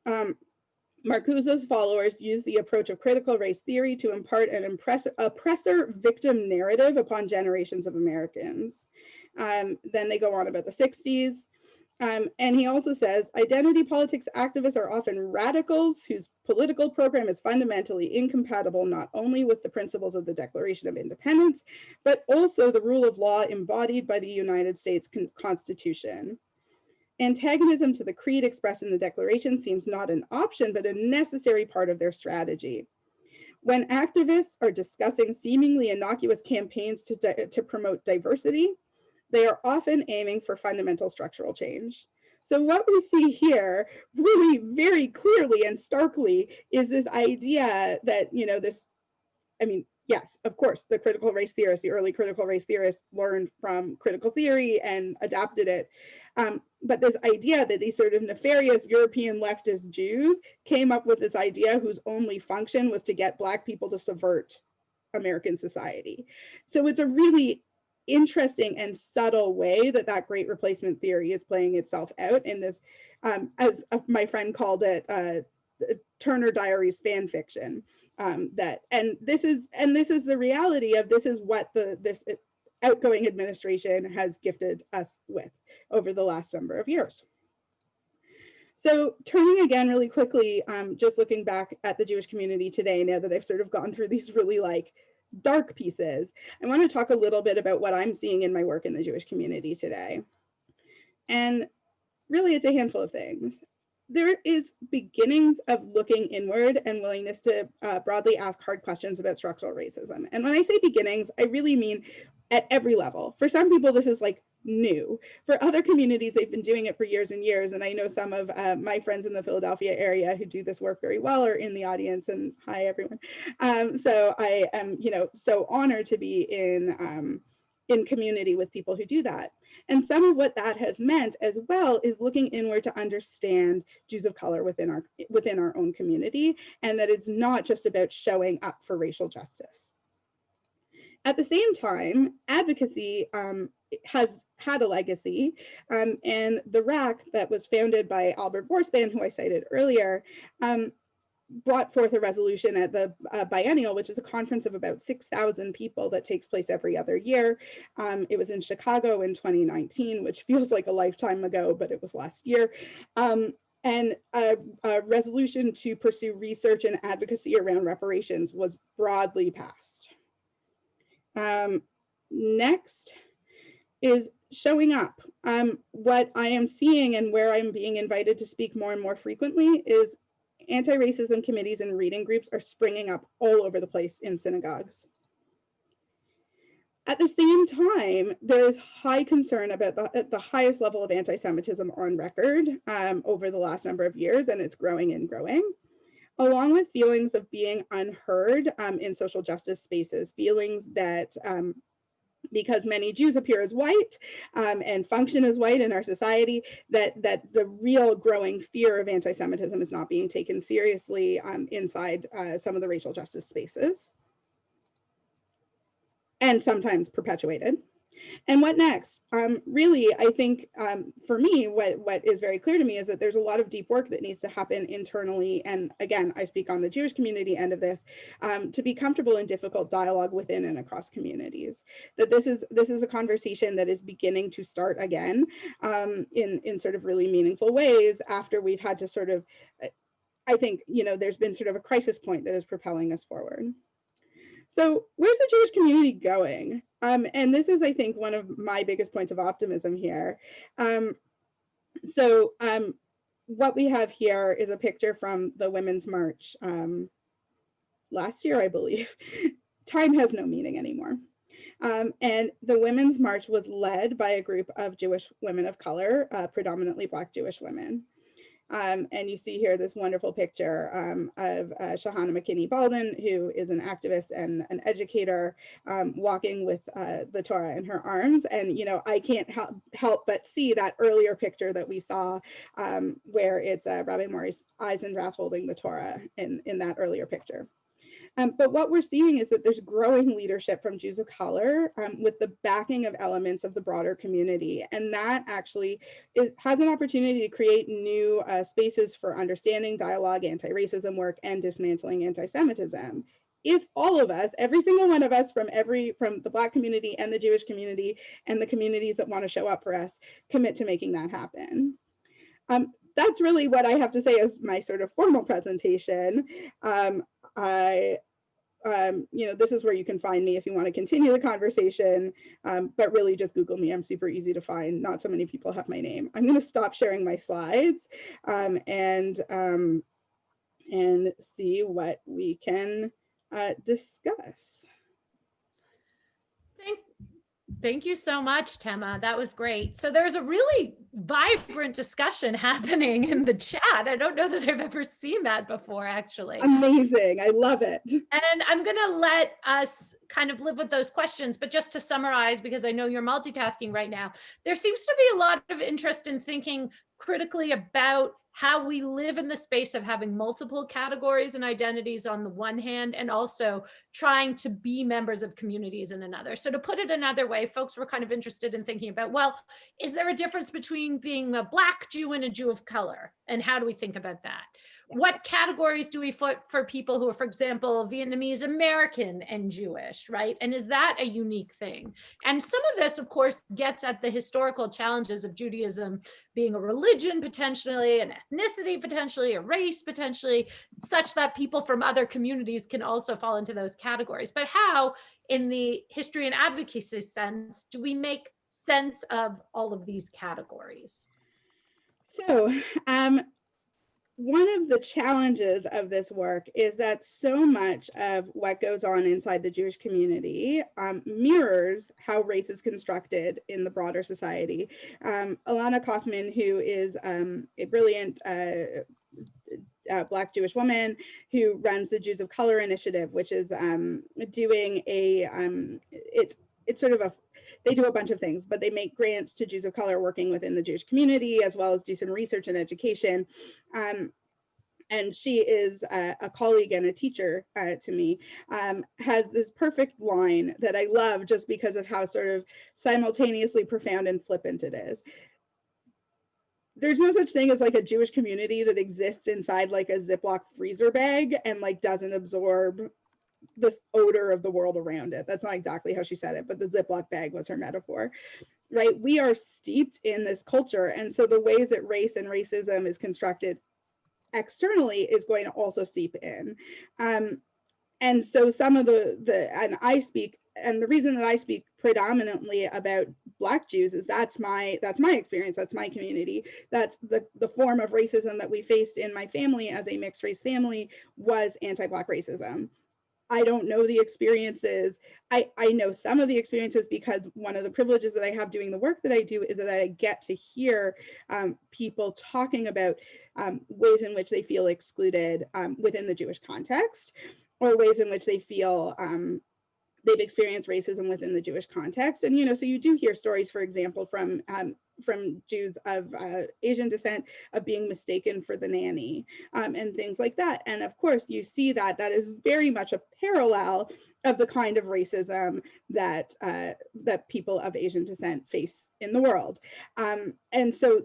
Marcuse's followers use the approach of critical race theory to impart an oppressor-victim narrative upon generations of Americans. Then they go on about the 60s. And he also says, identity politics activists are often radicals whose political program is fundamentally incompatible not only with the principles of the Declaration of Independence, but also the rule of law embodied by the United States Constitution. Antagonism to the creed expressed in the Declaration seems not an option, but a necessary part of their strategy. When activists are discussing seemingly innocuous campaigns to promote diversity, they are often aiming for fundamental structural change. So what we see here really very clearly and starkly is this idea that, you know, this, I mean, yes, of course, the critical race theorists, the early critical race theorists learned from critical theory and adapted it. But this idea that these sort of nefarious European leftist Jews came up with this idea whose only function was to get Black people to subvert American society. So it's a really interesting and subtle way that that great replacement theory is playing itself out in this, as my friend called it, Turner Diaries fan fiction. This is the reality of this is what this outgoing administration has gifted us with over the last number of years. So turning again really quickly, just looking back at the Jewish community today, now that I've sort of gone through these really like dark pieces, I want to talk a little bit about what I'm seeing in my work in the Jewish community today. And really it's a handful of things. There is beginnings of looking inward and willingness to broadly ask hard questions about structural racism. And when I say beginnings, I really mean at every level. For some people, this is like new. For other communities, they've been doing it for years and years. And I know some of my friends in the Philadelphia area who do this work very well are in the audience. And hi, everyone. So I am, you know, so honored to be in community with people who do that. And some of what that has meant as well is looking inward to understand Jews of color within our own community, and that it's not just about showing up for racial justice. At the same time, advocacy has had a legacy, and the RAC that was founded by Albert Vorspan, who I cited earlier, brought forth a resolution at the biennial, which is a conference of about 6,000 people that takes place every other year. It was in Chicago in 2019, which feels like a lifetime ago, but it was last year. And a resolution to pursue research and advocacy around reparations was broadly passed. Next is showing up. What I am seeing and where I'm being invited to speak more and more frequently is anti-racism committees and reading groups are springing up all over the place in synagogues. At the same time, there's high concern about the highest level of anti-Semitism on record over the last number of years, and it's growing and growing, along with feelings of being unheard in social justice spaces, feelings that because many Jews appear as white and function as white in our society, that the real growing fear of anti-Semitism is not being taken seriously inside some of the racial justice spaces, and sometimes perpetuated. And what next? Really, I think for me, what is very clear to me is that there's a lot of deep work that needs to happen internally. And again, I speak on the Jewish community end of this, to be comfortable in difficult dialogue within and across communities. That this is a conversation that is beginning to start again in sort of really meaningful ways after we've had to sort of, I think, you know, there's been sort of a crisis point that is propelling us forward. So where's the Jewish community going? And this is, I think, one of my biggest points of optimism here. What we have here is a picture from the Women's March last year, I believe. Time has no meaning anymore. And the Women's March was led by a group of Jewish women of color, predominantly Black Jewish women. And you see here this wonderful picture of Shahana McKinney-Baldwin, who is an activist and an educator, walking with the Torah in her arms. And, you know, I can't help but see that earlier picture that we saw where it's Rabbi Maurice Eisendrath holding the Torah in that earlier picture. But what we're seeing is that there's growing leadership from Jews of color with the backing of elements of the broader community. And that actually has an opportunity to create new spaces for understanding, dialogue, anti-racism work, and dismantling anti-Semitism. If all of us, every single one of us from the Black community and the Jewish community and the communities that want to show up for us, commit to making that happen. That's really what I have to say as my sort of formal presentation. You know, this is where you can find me if you want to continue the conversation, but really just Google me. I'm super easy to find. Not so many people have my name. I'm going to stop sharing my slides and see what we can discuss. Thank you so much, Tema. That was great. So there's a really vibrant discussion happening in the chat. I don't know that I've ever seen that before, actually. Amazing. I love it. And I'm going to let us kind of live with those questions, but just to summarize, because I know you're multitasking right now, there seems to be a lot of interest in thinking critically about how we live in the space of having multiple categories and identities on the one hand, and also trying to be members of communities in another. So to put it another way, folks were kind of interested in thinking about, well, is there a difference between being a Black Jew and a Jew of color? And how do we think about that? What categories do we put for people who are, for example, Vietnamese American and Jewish, right? And is that a unique thing? And some of this, of course, gets at the historical challenges of Judaism being a religion, potentially, an ethnicity, potentially, a race, potentially, such that people from other communities can also fall into those categories. But how, in the history and advocacy sense, do we make sense of all of these categories? So, one of the challenges of this work is that so much of what goes on inside the Jewish community mirrors how race is constructed in the broader society. Ilana Kaufman, who is a brilliant Black Jewish woman who runs the Jews of Color Initiative, which is doing a, it's sort of a, they do a bunch of things, but they make grants to Jews of color working within the Jewish community, as well as do some research and education. And she is a colleague and a teacher to me, has this perfect line that I love just because of how sort of simultaneously profound and flippant it is. There's no such thing as like a Jewish community that exists inside like a Ziploc freezer bag and like doesn't absorb this odor of the world around it. That's not exactly how she said it, but the Ziploc bag was her metaphor, right? We are steeped in this culture. And so the ways that race and racism is constructed externally is going to also seep in. And so some of and the reason that I speak predominantly about Black Jews is that's my experience, that's my community, that's the form of racism that we faced in my family as a mixed race family was anti-Black racism. I don't know the experiences. I know some of the experiences because one of the privileges that I have doing the work that I do is that I get to hear people talking about ways in which they feel excluded within the Jewish context, or ways in which they feel they've experienced racism within the Jewish context. And, you know, so you do hear stories, for example, from Jews of Asian descent of being mistaken for the nanny and things like that. And of course, you see that is very much a parallel of the kind of racism that that people of Asian descent face in the world. And so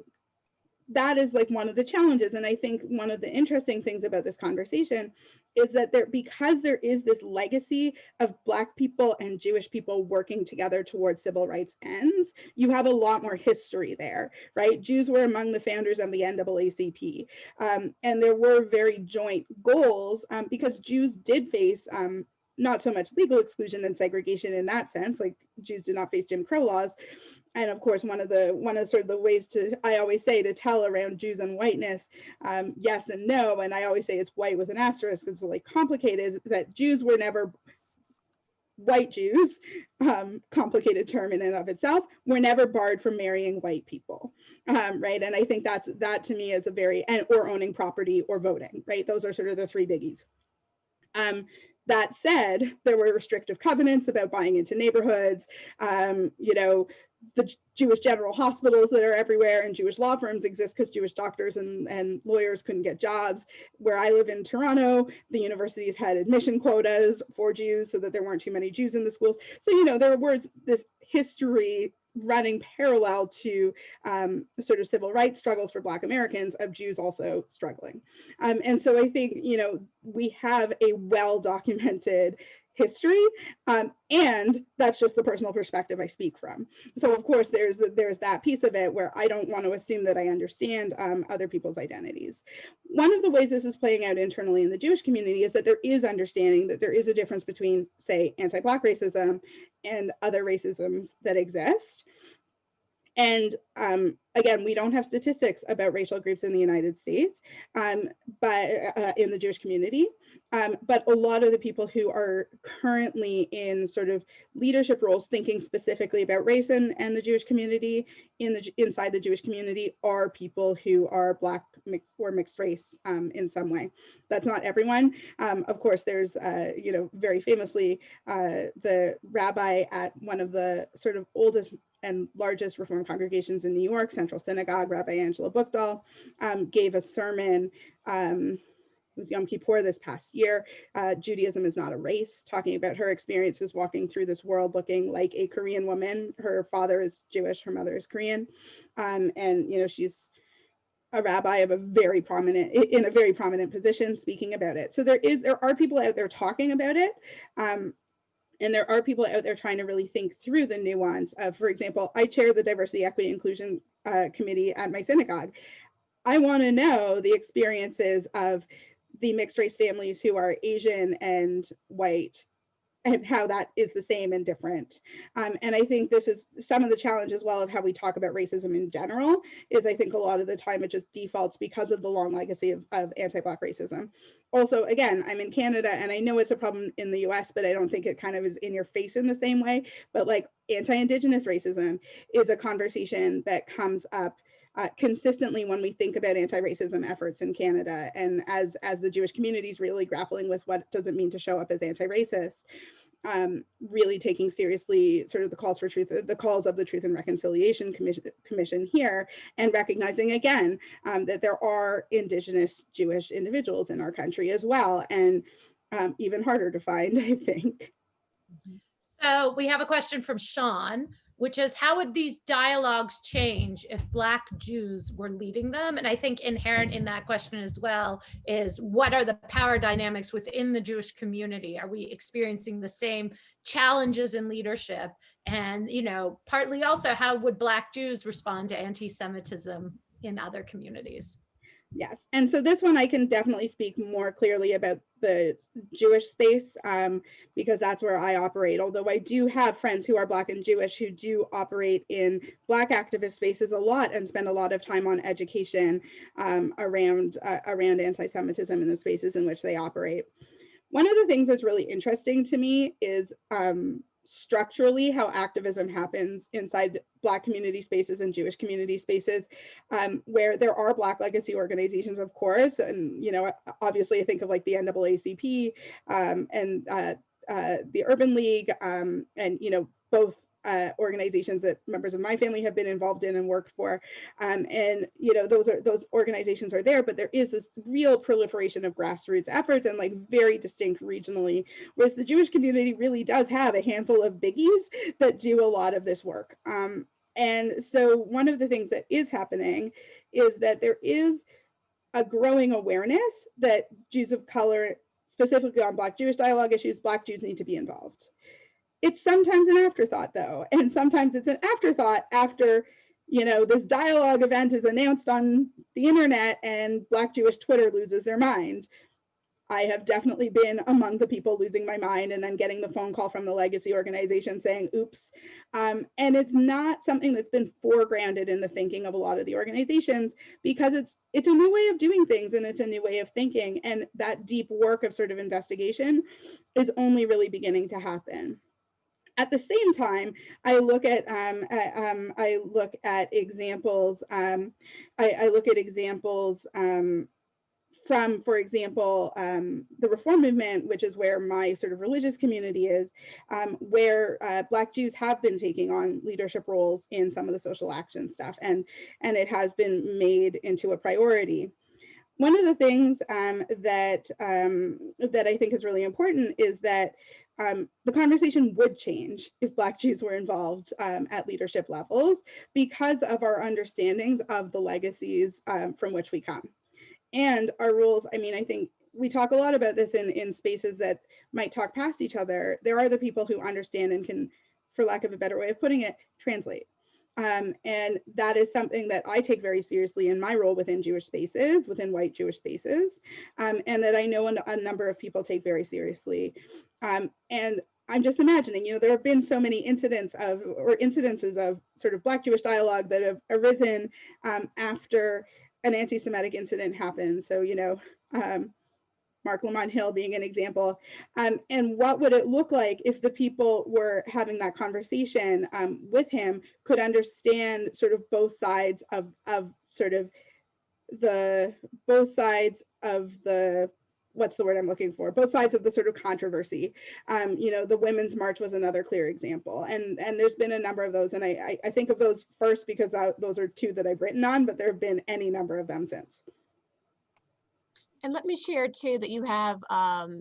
that is like one of the challenges. And I think one of the interesting things about this conversation is that because there is this legacy of Black people and Jewish people working together towards civil rights ends, you have a lot more history there, right? Jews were among the founders of the NAACP. And there were very joint goals because Jews did face not so much legal exclusion and segregation in that sense, like Jews did not face Jim Crow laws. And of course, one of sort of the ways I always say to tell around Jews and whiteness, yes and no, and I always say it's white with an asterisk because it's really complicated, is that Jews were never, white Jews, complicated term in and of itself, were never barred from marrying white people, right? And I think that to me is a very, or owning property or voting, right? Those are sort of the three biggies. That said, there were restrictive covenants about buying into neighborhoods, you know, the Jewish general hospitals that are everywhere and Jewish law firms exist because Jewish doctors and lawyers couldn't get jobs. Where I live in Toronto, the universities had admission quotas for Jews so that there weren't too many Jews in the schools. So, you know, there was this history running parallel to sort of civil rights struggles for Black Americans of Jews also struggling. And so I think, you know, we have a well-documented history, and that's just the personal perspective I speak from. So of course there's that piece of it where I don't want to assume that I understand other people's identities. One of the ways this is playing out internally in the Jewish community is that there is understanding that there is a difference between, say, anti-Black racism and other racisms that exist. And again, we don't have statistics about racial groups in the United States, but in the Jewish community. But a lot of the people who are currently in sort of leadership roles, thinking specifically about race and the Jewish community inside the Jewish community, are people who are Black, mixed, or mixed race in some way. That's not everyone. Of course, there's, you know, very famously, the rabbi at one of the sort of oldest and largest Reform congregations in New York, Central Synagogue, Rabbi Angela Bookdahl, gave a sermon, it was Yom Kippur this past year, Judaism is not a race, talking about her experiences walking through this world looking like a Korean woman. Her father is Jewish, her mother is Korean. And, you know, she's a rabbi of a very prominent, in a very prominent position, speaking about it. So there are people out there talking about it. And there are people out there trying to really think through the nuance of, for example, I chair the Diversity, Equity, Inclusion Committee at my synagogue. I want to know the experiences of the mixed race families who are Asian and white, and how that is the same and different. And I think this is some of the challenge as well of how we talk about racism in general, is I think a lot of the time it just defaults because of the long legacy of anti-Black racism. Also, again, I'm in Canada and I know it's a problem in the US, but I don't think it kind of is in your face in the same way. But like anti-Indigenous racism is a conversation that comes up consistently when we think about anti-racism efforts in Canada, and as the Jewish community is really grappling with what does it mean to show up as anti-racist, really taking seriously sort of the calls for truth, the calls of the Truth and Reconciliation Commission here, and recognizing again that there are Indigenous Jewish individuals in our country as well, and even harder to find, I think. So we have a question from Sean, which is, how would these dialogues change if Black Jews were leading them? And I think inherent in that question as well is, what are the power dynamics within the Jewish community? Are we experiencing the same challenges in leadership? And, you know, partly also, how would Black Jews respond to anti-Semitism in other communities? Yes, and so this one I can definitely speak more clearly about the Jewish space because that's where I operate. Although I do have friends who are Black and Jewish who do operate in Black activist spaces a lot and spend a lot of time on education around anti-Semitism in the spaces in which they operate. One of the things that's really interesting to me is structurally how activism happens inside Black community spaces and Jewish community spaces, where there are Black legacy organizations, of course, and, you know, obviously I think of like the NAACP and the Urban League, and, you know, both organizations that members of my family have been involved in and worked for, and, you know, those organizations are there, but there is this real proliferation of grassroots efforts and like very distinct regionally, whereas the Jewish community really does have a handful of biggies that do a lot of this work. And so one of the things that is happening is that there is a growing awareness that Jews of color, specifically on Black Jewish dialogue issues, Black Jews need to be involved. It's sometimes an afterthought though, and sometimes it's an afterthought after, you know, this dialogue event is announced on the internet and Black Jewish Twitter loses their mind. I have definitely been among the people losing my mind and then getting the phone call from the legacy organization saying, oops. And it's not something that's been foregrounded in the thinking of a lot of the organizations, because it's a new way of doing things and it's a new way of thinking. And that deep work of sort of investigation is only really beginning to happen. At the same time, I look at examples. I look at examples from, for example, the Reform movement, which is where my sort of religious community is, where Black Jews have been taking on leadership roles in some of the social action stuff, and it has been made into a priority. One of the things that I think is really important is that the conversation would change if Black Jews were involved at leadership levels because of our understandings of the legacies from which we come. And our rules, I mean, I think we talk a lot about this in spaces that might talk past each other. There are the people who understand and can, for lack of a better way of putting it, translate. And that is something that I take very seriously in my role within Jewish spaces, within white Jewish spaces, and that I know a number of people take very seriously. And I'm just imagining, there have been so many incidences of sort of Black Jewish dialogue that have arisen after an anti-Semitic incident happens. So, Mark Lamont Hill being an example. And what would it look like if the people were having that conversation with him could understand sort of both sides of sort of both sides of the, what's the word I'm looking for? Both sides of the sort of controversy. The Women's March was another clear example. And there's been a number of those. And I think of those first because those are two that I've written on, but there have been any number of them since. And let me share too that you have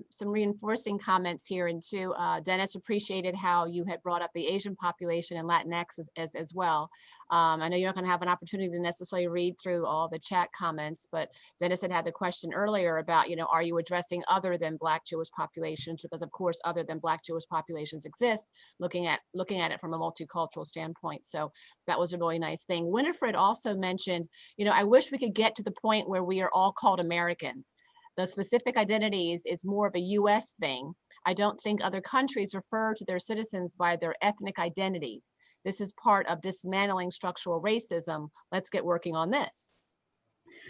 some reinforcing comments here, and too, Dennis appreciated how you had brought up the Asian population and Latinx as well. I know you're not going to have an opportunity to necessarily read through all the chat comments, but Dennis had the question earlier about, are you addressing other than Black Jewish populations? Because of course, other than Black Jewish populations exist, looking at it from a multicultural standpoint. So that was a really nice thing. Winifred also mentioned, I wish we could get to the point where we are all called Americans. The specific identities is more of a US thing. I don't think other countries refer to their citizens by their ethnic identities. This is part of dismantling structural racism. Let's get working on this.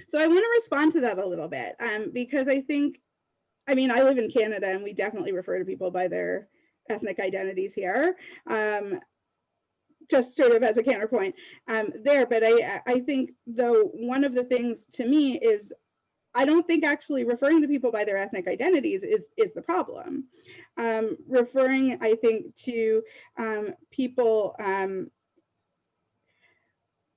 So I want to respond to that a little bit because I live in Canada and we definitely refer to people by their ethnic identities here. Just sort of as a counterpoint there, but I think though one of the things to me is I don't think actually referring to people by their ethnic identities is the problem. Referring, I think, to people,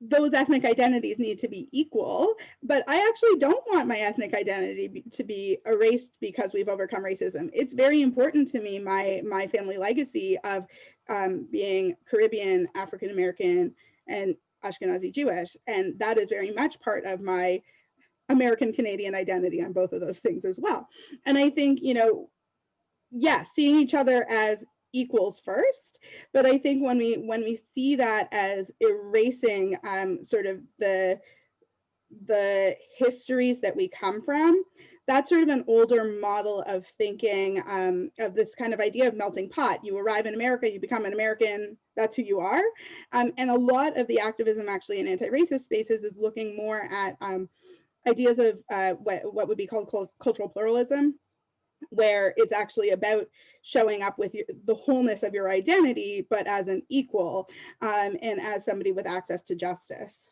those ethnic identities need to be equal, but I actually don't want my ethnic identity to be erased because we've overcome racism. It's very important to me, my family legacy of being Caribbean, African-American, and Ashkenazi Jewish, and that is very much part of my American Canadian identity on both of those things as well. And I think, seeing each other as equals first, but I think when we see that as erasing sort of the histories that we come from, that's sort of an older model of thinking of this kind of idea of melting pot. You arrive in America, you become an American, that's who you are. And a lot of the activism actually in anti-racist spaces is looking more at ideas of what would be called cultural pluralism, where it's actually about showing up with the wholeness of your identity, but as an equal and as somebody with access to justice.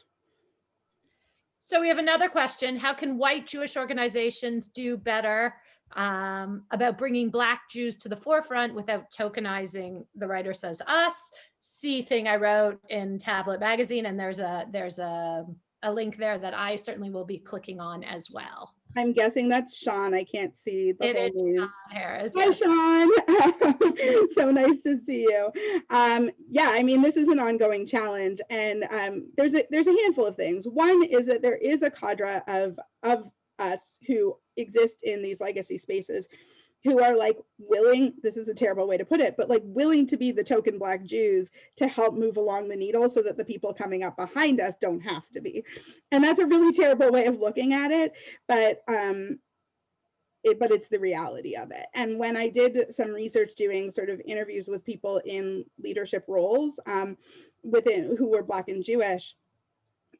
So we have another question. How can white Jewish organizations do better about bringing Black Jews to the forefront without tokenizing, the writer says, us? See thing I wrote in Tablet Magazine, and there's a link there that I certainly will be clicking on as well. I'm guessing that's Sean. I can't see the whole name. Sean Harris. Hi, yes. Sean. So nice to see you. Yeah, I mean, this is an ongoing challenge, and there's a handful of things. One is that there is a cadre of us who exist in these legacy spaces who are like willing, this is a terrible way to put it, but like willing to be the token Black Jews to help move along the needle so that the people coming up behind us don't have to be. And that's a really terrible way of looking at it, but it's the reality of it. And when I did some research doing sort of interviews with people in leadership roles within who were Black and Jewish,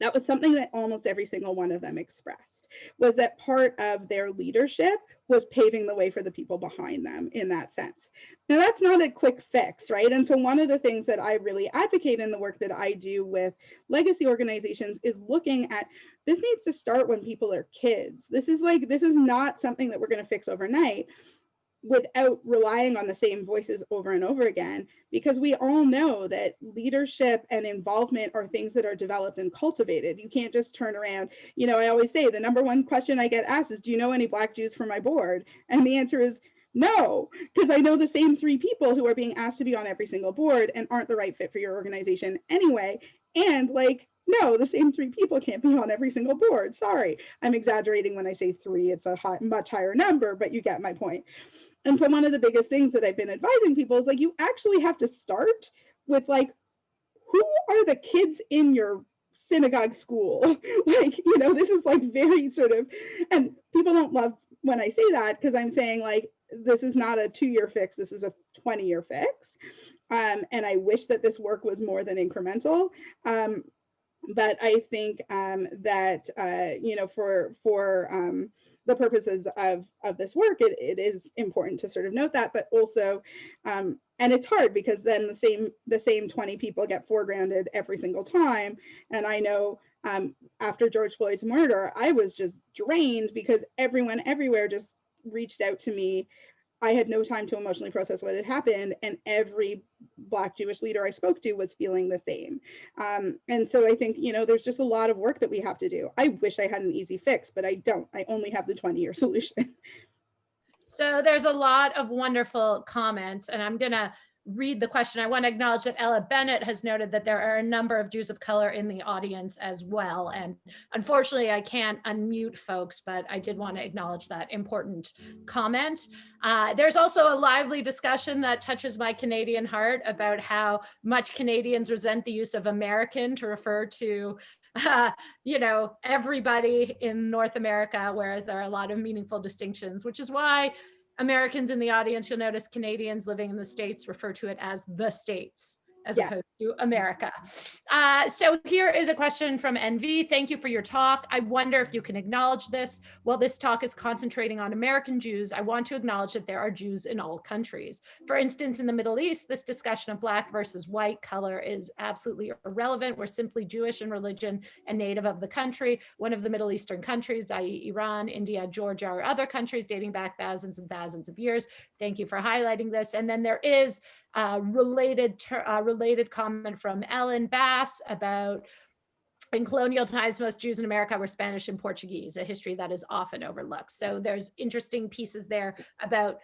that was something that almost every single one of them expressed, was that part of their leadership was paving the way for the people behind them in that sense. Now, that's not a quick fix, right? And so one of the things that I really advocate in the work that I do with legacy organizations is looking at, this needs to start when people are kids. This is not something that we're going to fix overnight without relying on the same voices over and over again, because we all know that leadership and involvement are things that are developed and cultivated. You can't just turn around. You know, I always say the number one question I get asked is, do you know any Black Jews for my board? And the answer is no, because I know the same 3 people who are being asked to be on every single board and aren't the right fit for your organization anyway. And like, no, the same 3 people can't be on every single board. Sorry, I'm exaggerating when I say 3. It's a much higher number, but you get my point. And so one of the biggest things that I've been advising people is like, you actually have to start with like, who are the kids in your synagogue school? Like, you know, this is like very sort of, and people don't love when I say that, because I'm saying like, not a 2-year fix, this is a 20-year fix. And I wish that this work was more than incremental. But I think that, you know, for the purposes of this work, it is important to sort of note that, but also, and it's hard because then the same 20 people get foregrounded every single time. And I know after George Floyd's murder, I was just drained because everyone everywhere just reached out to me. I had no time to emotionally process what had happened, and every Black Jewish leader I spoke to was feeling the same. And so I think, you know, there's just a lot of work that we have to do. I wish I had an easy fix, but I don't. I only have the 20-year solution. So there's a lot of wonderful comments, and I'm gonna read the question. I want to acknowledge that Ella Bennett has noted that there are a number of Jews of color in the audience as well. And unfortunately, I can't unmute folks, but I did want to acknowledge that important comment. There's also a lively discussion that touches my Canadian heart about how much Canadians resent the use of American to refer to you know, everybody in North America, whereas there are a lot of meaningful distinctions, which is why Americans in the audience, you'll notice Canadians living in the States refer to it as the States as opposed to America. So here is a question from NV. Thank you for your talk. I wonder if you can acknowledge this. While this talk is concentrating on American Jews, I want to acknowledge that there are Jews in all countries. For instance, in the Middle East, this discussion of Black versus white color is absolutely irrelevant. We're simply Jewish in religion and native of the country. One of the Middle Eastern countries, i.e. Iran, India, Georgia, or other countries dating back thousands and thousands of years. Thank you for highlighting this. And then there is related comment from Ellen Bass about in colonial times, most Jews in America were Spanish and Portuguese, a history that is often overlooked. So there's interesting pieces there about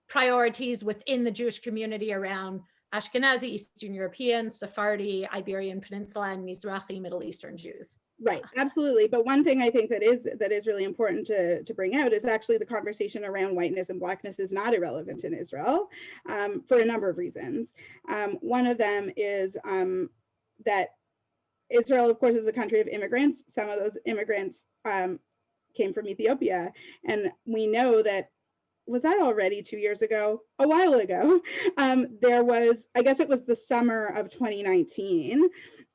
priorities within the Jewish community around Ashkenazi, Eastern European, Sephardi, Iberian Peninsula, and Mizrahi, Middle Eastern Jews. Right, absolutely. But one thing I think that is really important to bring out is actually the conversation around whiteness and Blackness is not irrelevant in Israel for a number of reasons. One of them is that Israel, of course, is a country of immigrants. Some of those immigrants came from Ethiopia. And we know that, was that already 2 years ago? A while ago, there was, I guess it was the summer of 2019,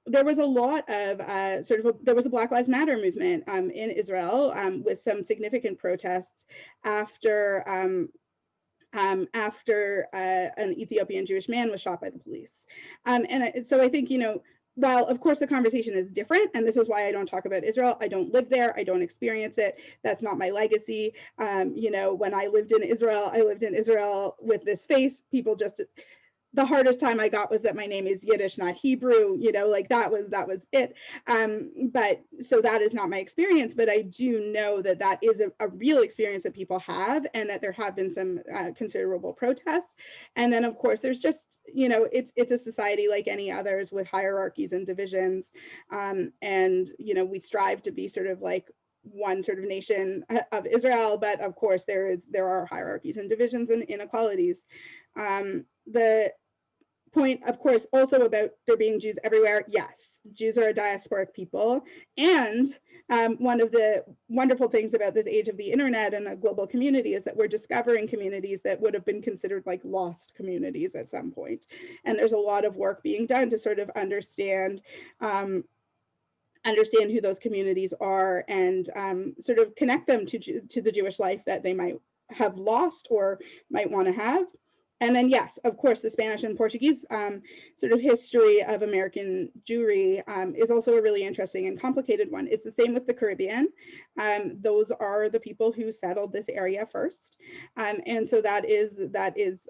there was a lot of there was a Black Lives Matter movement in Israel with some significant protests after an Ethiopian Jewish man was shot by the police. So I think, you know, while of course the conversation is different, and this is why I don't talk about Israel, I don't live there, I don't experience it, that's not my legacy. You know, when I lived in Israel with this face, people just, the hardest time I got was that my name is Yiddish, not Hebrew, you know, like that was it. But so that is not my experience, but I do know that that is a real experience that people have, and that there have been some considerable protests. And then of course, there's just, you know, it's a society like any others with hierarchies and divisions. And, you know, we strive to be sort of like one sort of nation of Israel, but of course there are hierarchies and divisions and inequalities. The point, of course, also about there being Jews everywhere. Yes, Jews are a diasporic people. And one of the wonderful things about this age of the internet and a global community is that we're discovering communities that would have been considered like lost communities at some point. And there's a lot of work being done to sort of understand who those communities are and sort of connect them to the Jewish life that they might have lost or might want to have. And then, yes, of course, the Spanish and Portuguese sort of history of American Jewry is also a really interesting and complicated one. It's the same with the Caribbean. Those are the people who settled this area first. And so that is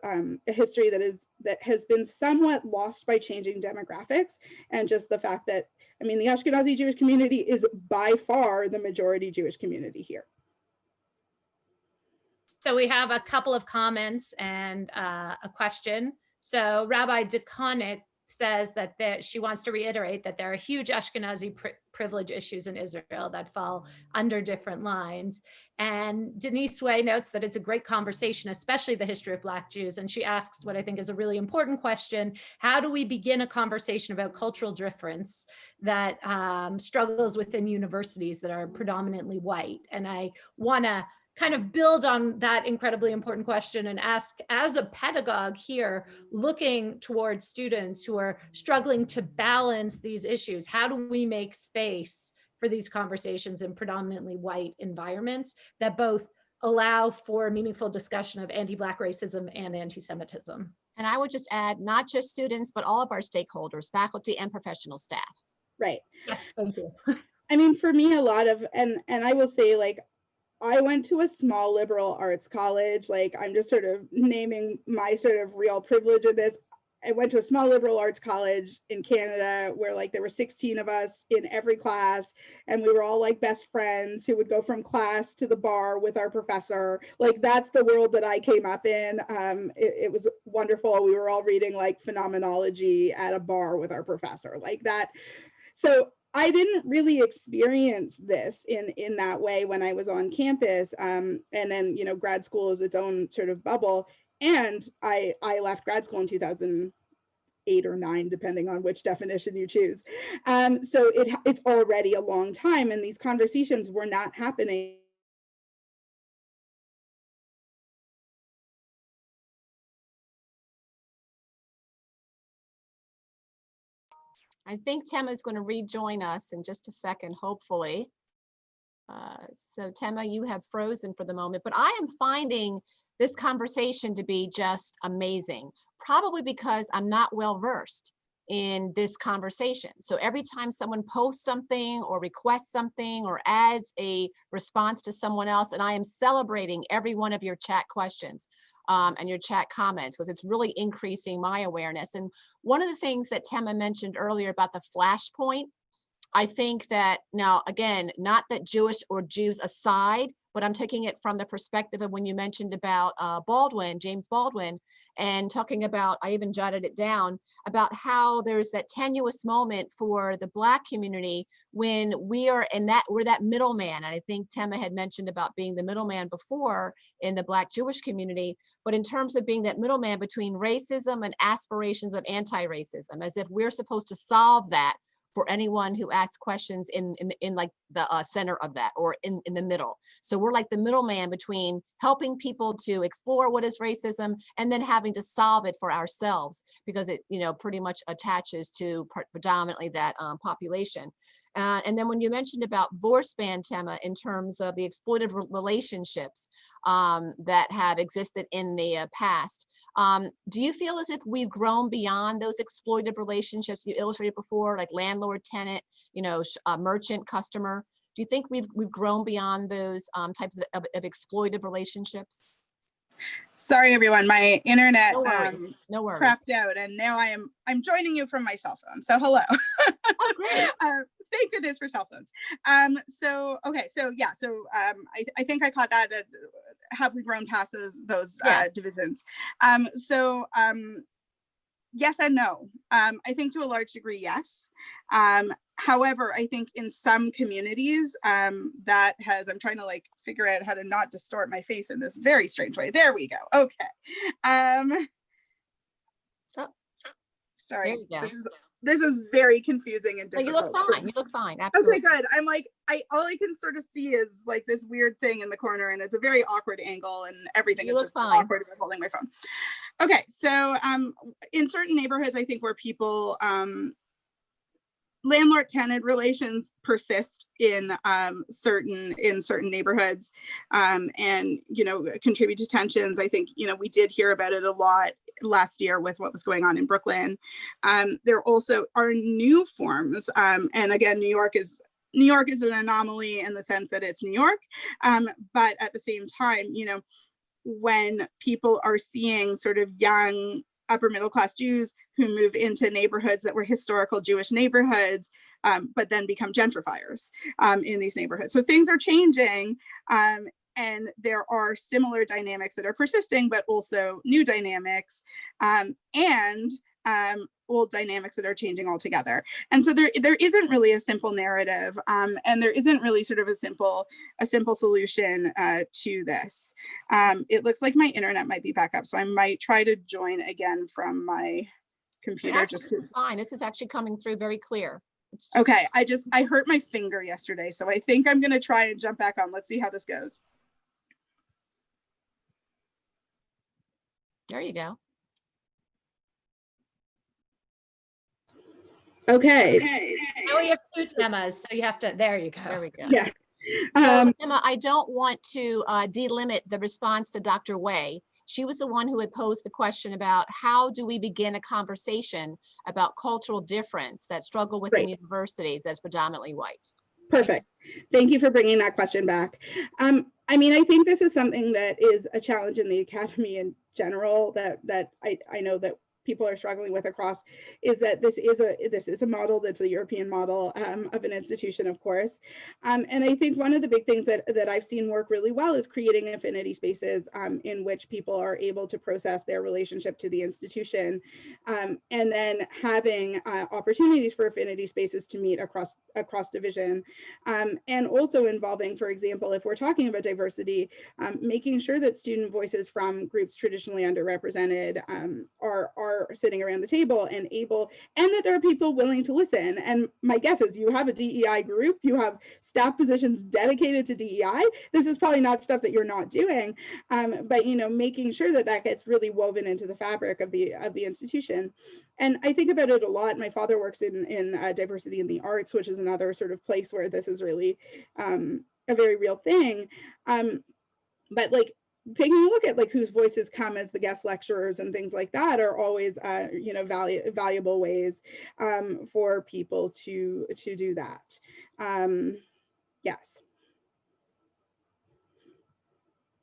a history that has been somewhat lost by changing demographics and just the fact that, I mean, the Ashkenazi Jewish community is by far the majority Jewish community here. So we have a couple of comments and a question. So Rabbi DeConnick says that she wants to reiterate that there are huge Ashkenazi privilege issues in Israel that fall under different lines. And Denise Way notes that it's a great conversation, especially the history of Black Jews. And she asks what I think is a really important question. How do we begin a conversation about cultural difference that struggles within universities that are predominantly white? And I want to kind of build on that incredibly important question and ask, as a pedagogue here, looking towards students who are struggling to balance these issues, how do we make space for these conversations in predominantly white environments that both allow for meaningful discussion of anti-Black racism and anti-Semitism? And I would just add, not just students, but all of our stakeholders, faculty and professional staff. Right. Yes, thank you. I mean, for me, a lot of, and I will say, like, I went to a small liberal arts college. Like, I'm just sort of naming my sort of real privilege of this. I went to a small liberal arts college in Canada where like there were 16 of us in every class, and we were all like best friends who would go from class to the bar with our professor. Like, that's the world that I came up in. It was wonderful. We were all reading like phenomenology at a bar with our professor, like that. So I didn't really experience this in that way when I was on campus. And then, you know, grad school is its own sort of bubble. And I left grad school in 2008 or 9, depending on which definition you choose. So it's already a long time, and these conversations were not happening. I think Tema is going to rejoin us in just a second, hopefully. So Tema, you have frozen for the moment, but I am finding this conversation to be just amazing, probably because I'm not well versed in this conversation. So every time someone posts something or requests something or adds a response to someone else, and I am celebrating every one of your chat questions and your chat comments, because it's really increasing my awareness. And one of the things that Tema mentioned earlier about the flashpoint, I think that now, again, not that Jewish or Jews aside, but I'm taking it from the perspective of when you mentioned about Baldwin, James Baldwin, and talking about, I even jotted it down, about how there's that tenuous moment for the Black community when we're that middleman. And I think Tema had mentioned about being the middleman before in the Black Jewish community, but in terms of being that middleman between racism and aspirations of anti-racism, as if we're supposed to solve that for anyone who asks questions in like the center of that, or in the middle. So we're like the middleman between helping people to explore what is racism and then having to solve it for ourselves, because it, you know, pretty much attaches to predominantly that population. And then when you mentioned about Vorspan, Tema, in terms of the exploitative relationships that have existed in the past, do you feel as if we've grown beyond those exploitative relationships you illustrated before, like landlord, tenant, you know, merchant, customer? Do you think we've grown beyond those types of exploitative relationships? Sorry, everyone, my internet No worries. crapped out, and now I'm joining you from my cell phone. So hello. Oh, great. Thank goodness for cell phones. Okay, so yeah, so I think I caught that. Have we grown past those divisions? Yes and no. I think to a large degree, yes. However, I think in some communities that has, I'm trying to like figure out how to not distort my face in this very strange way. There we go. Okay. Sorry, this is very confusing and difficult. You look fine. You look fine. Absolutely. Okay, good. I'm like, all I can sort of see is like this weird thing in the corner, and it's a very awkward angle, and everything is just awkward about holding my phone. Okay, so in certain neighborhoods, I think where people landlord-tenant relations persist in certain neighborhoods, and you know, contribute to tensions. I think, you know, we did hear about it a lot last year with what was going on in Brooklyn. There also are new forms, and again, New York is an anomaly in the sense that it's New York, but at the same time, you know, when people are seeing sort of young upper middle class Jews who move into neighborhoods that were historical Jewish neighborhoods, but then become gentrifiers in these neighborhoods. So things are changing, and there are similar dynamics that are persisting, but also new dynamics, and old dynamics that are changing altogether. And so there isn't really a simple narrative, and there isn't really sort of a simple solution to this. It looks like my internet might be back up, so I might try to join again from my computer. Just fine. This is actually coming through very clear. Okay, I hurt my finger yesterday, so I think I'm going to try and jump back on. Let's see how this goes. There you go. Okay. Now we have two Temas, so you have to, there you go. There we go. Yeah. So, Emma, I don't want to delimit the response to Dr. Way. She was the one who had posed the question about how do we begin a conversation about cultural difference that struggle within Right. universities that's predominantly white. Perfect. Thank you for bringing that question back. I mean, I think this is something that is a challenge in the academy in general that I know that people are struggling with across, is that this is a model that's a European model of an institution, of course. And I think one of the big things that I've seen work really well is creating affinity spaces in which people are able to process their relationship to the institution, and then having opportunities for affinity spaces to meet across division, and also involving, for example, if we're talking about diversity, making sure that student voices from groups traditionally underrepresented are sitting around the table and that there are people willing to listen. And my guess is you have a DEI group, you have staff positions dedicated to DEI. This is probably not stuff that you're not doing, but making sure that that gets really woven into the fabric of the institution. And I think about it a lot. My father works in diversity in the arts, which is another sort of place where this is really a very real thing. But like, taking a look at like whose voices come as the guest lecturers and things like that are always valuable ways for people to do that. Yes.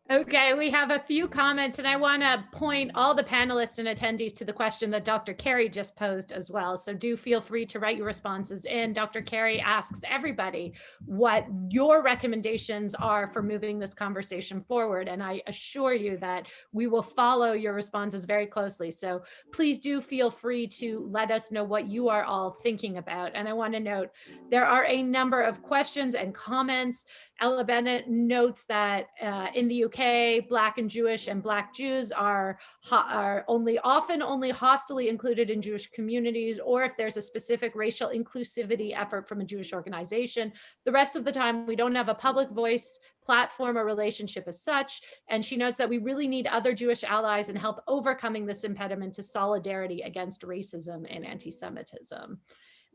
Okay, we have a few comments, and I want to point all the panelists and attendees to the question that Dr. Carey just posed as well. So do feel free to write your responses in. Dr. Carey asks everybody what your recommendations are for moving this conversation forward. And I assure you that we will follow your responses very closely. So please do feel free to let us know what you are all thinking about. And I want to note, there are a number of questions and comments. Ella Bennett notes that in the UK, Black and Jewish and Black Jews are often only hostily included in Jewish communities, or if there's a specific racial inclusivity effort from a Jewish organization. The rest of the time, we don't have a public voice, platform, or relationship as such. And she notes that we really need other Jewish allies in help overcoming this impediment to solidarity against racism and anti-Semitism.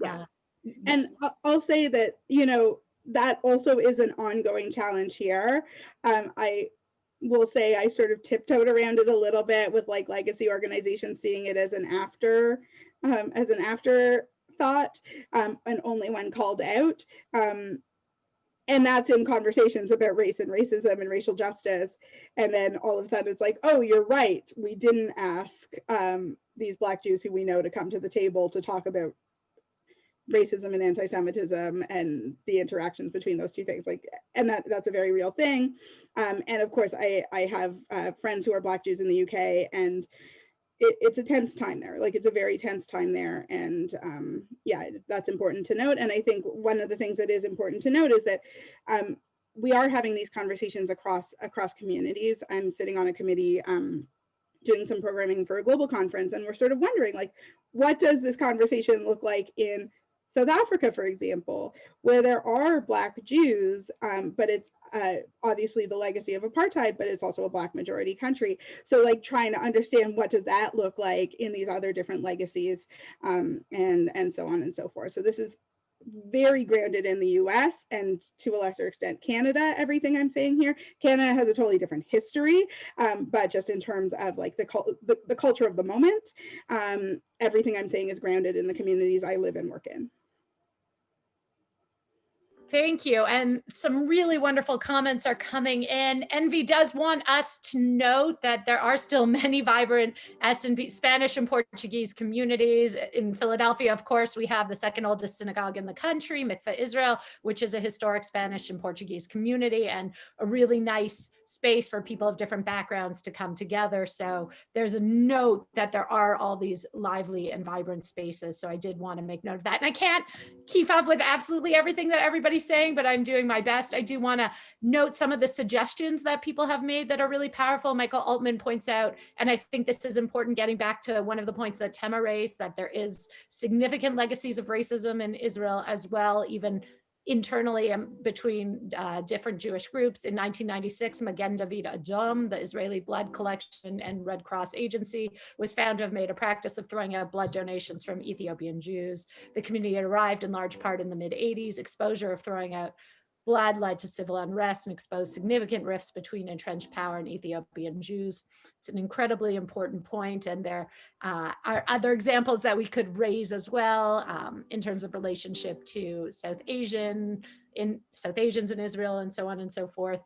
Yes. Yes. And I'll say that, that also is an ongoing challenge here. I will say I sort of tiptoed around it a little bit with like legacy organizations seeing it as an afterthought, and only when called out. And that's in conversations about race and racism and racial justice. And then all of a sudden it's like, oh, you're right. We didn't ask these Black Jews who we know to come to the table to talk about racism and anti-Semitism and the interactions between those two things. And that's a very real thing. And of course, I have friends who are Black Jews in the UK, and it's a tense time there. Like, it's a very tense time there. And yeah, that's important to note. And I think one of the things that is important to note is that we are having these conversations across communities. I'm sitting on a committee doing some programming for a global conference, and we're sort of wondering, like, what does this conversation look like in South Africa, for example, where there are Black Jews, but it's obviously the legacy of apartheid, but it's also a Black majority country. So like trying to understand what does that look like in these other different legacies, and so on and so forth. So this is very grounded in the US and to a lesser extent Canada. Everything I'm saying here, Canada has a totally different history, but just in terms of like the culture of the moment, everything I'm saying is grounded in the communities I live and work in. Thank you. And some really wonderful comments are coming in. Envy does want us to note that there are still many vibrant Spanish and Portuguese communities. In Philadelphia, of course, we have the second oldest synagogue in the country, Mikveh Israel, which is a historic Spanish and Portuguese community and a really nice space for people of different backgrounds to come together. So there's a note that there are all these lively and vibrant spaces. So I did want to make note of that. And I can't keep up with absolutely everything that everybody's saying, but I'm doing my best. I do want to note some of the suggestions that people have made that are really powerful. Michael Altman points out, and I think this is important, getting back to one of the points that Tema raised, that there is significant legacies of racism in Israel as well, even internally and between different Jewish groups. In 1996, Magen David Adom, the Israeli blood collection and Red Cross agency, was found to have made a practice of throwing out blood donations from Ethiopian Jews. The community had arrived in large part in the mid-'80s. Exposure of throwing out blood led to civil unrest and exposed significant rifts between entrenched power and Ethiopian Jews. It's an incredibly important point, and there are other examples that we could raise as well in terms of relationship to South Asians in Israel and so on and so forth.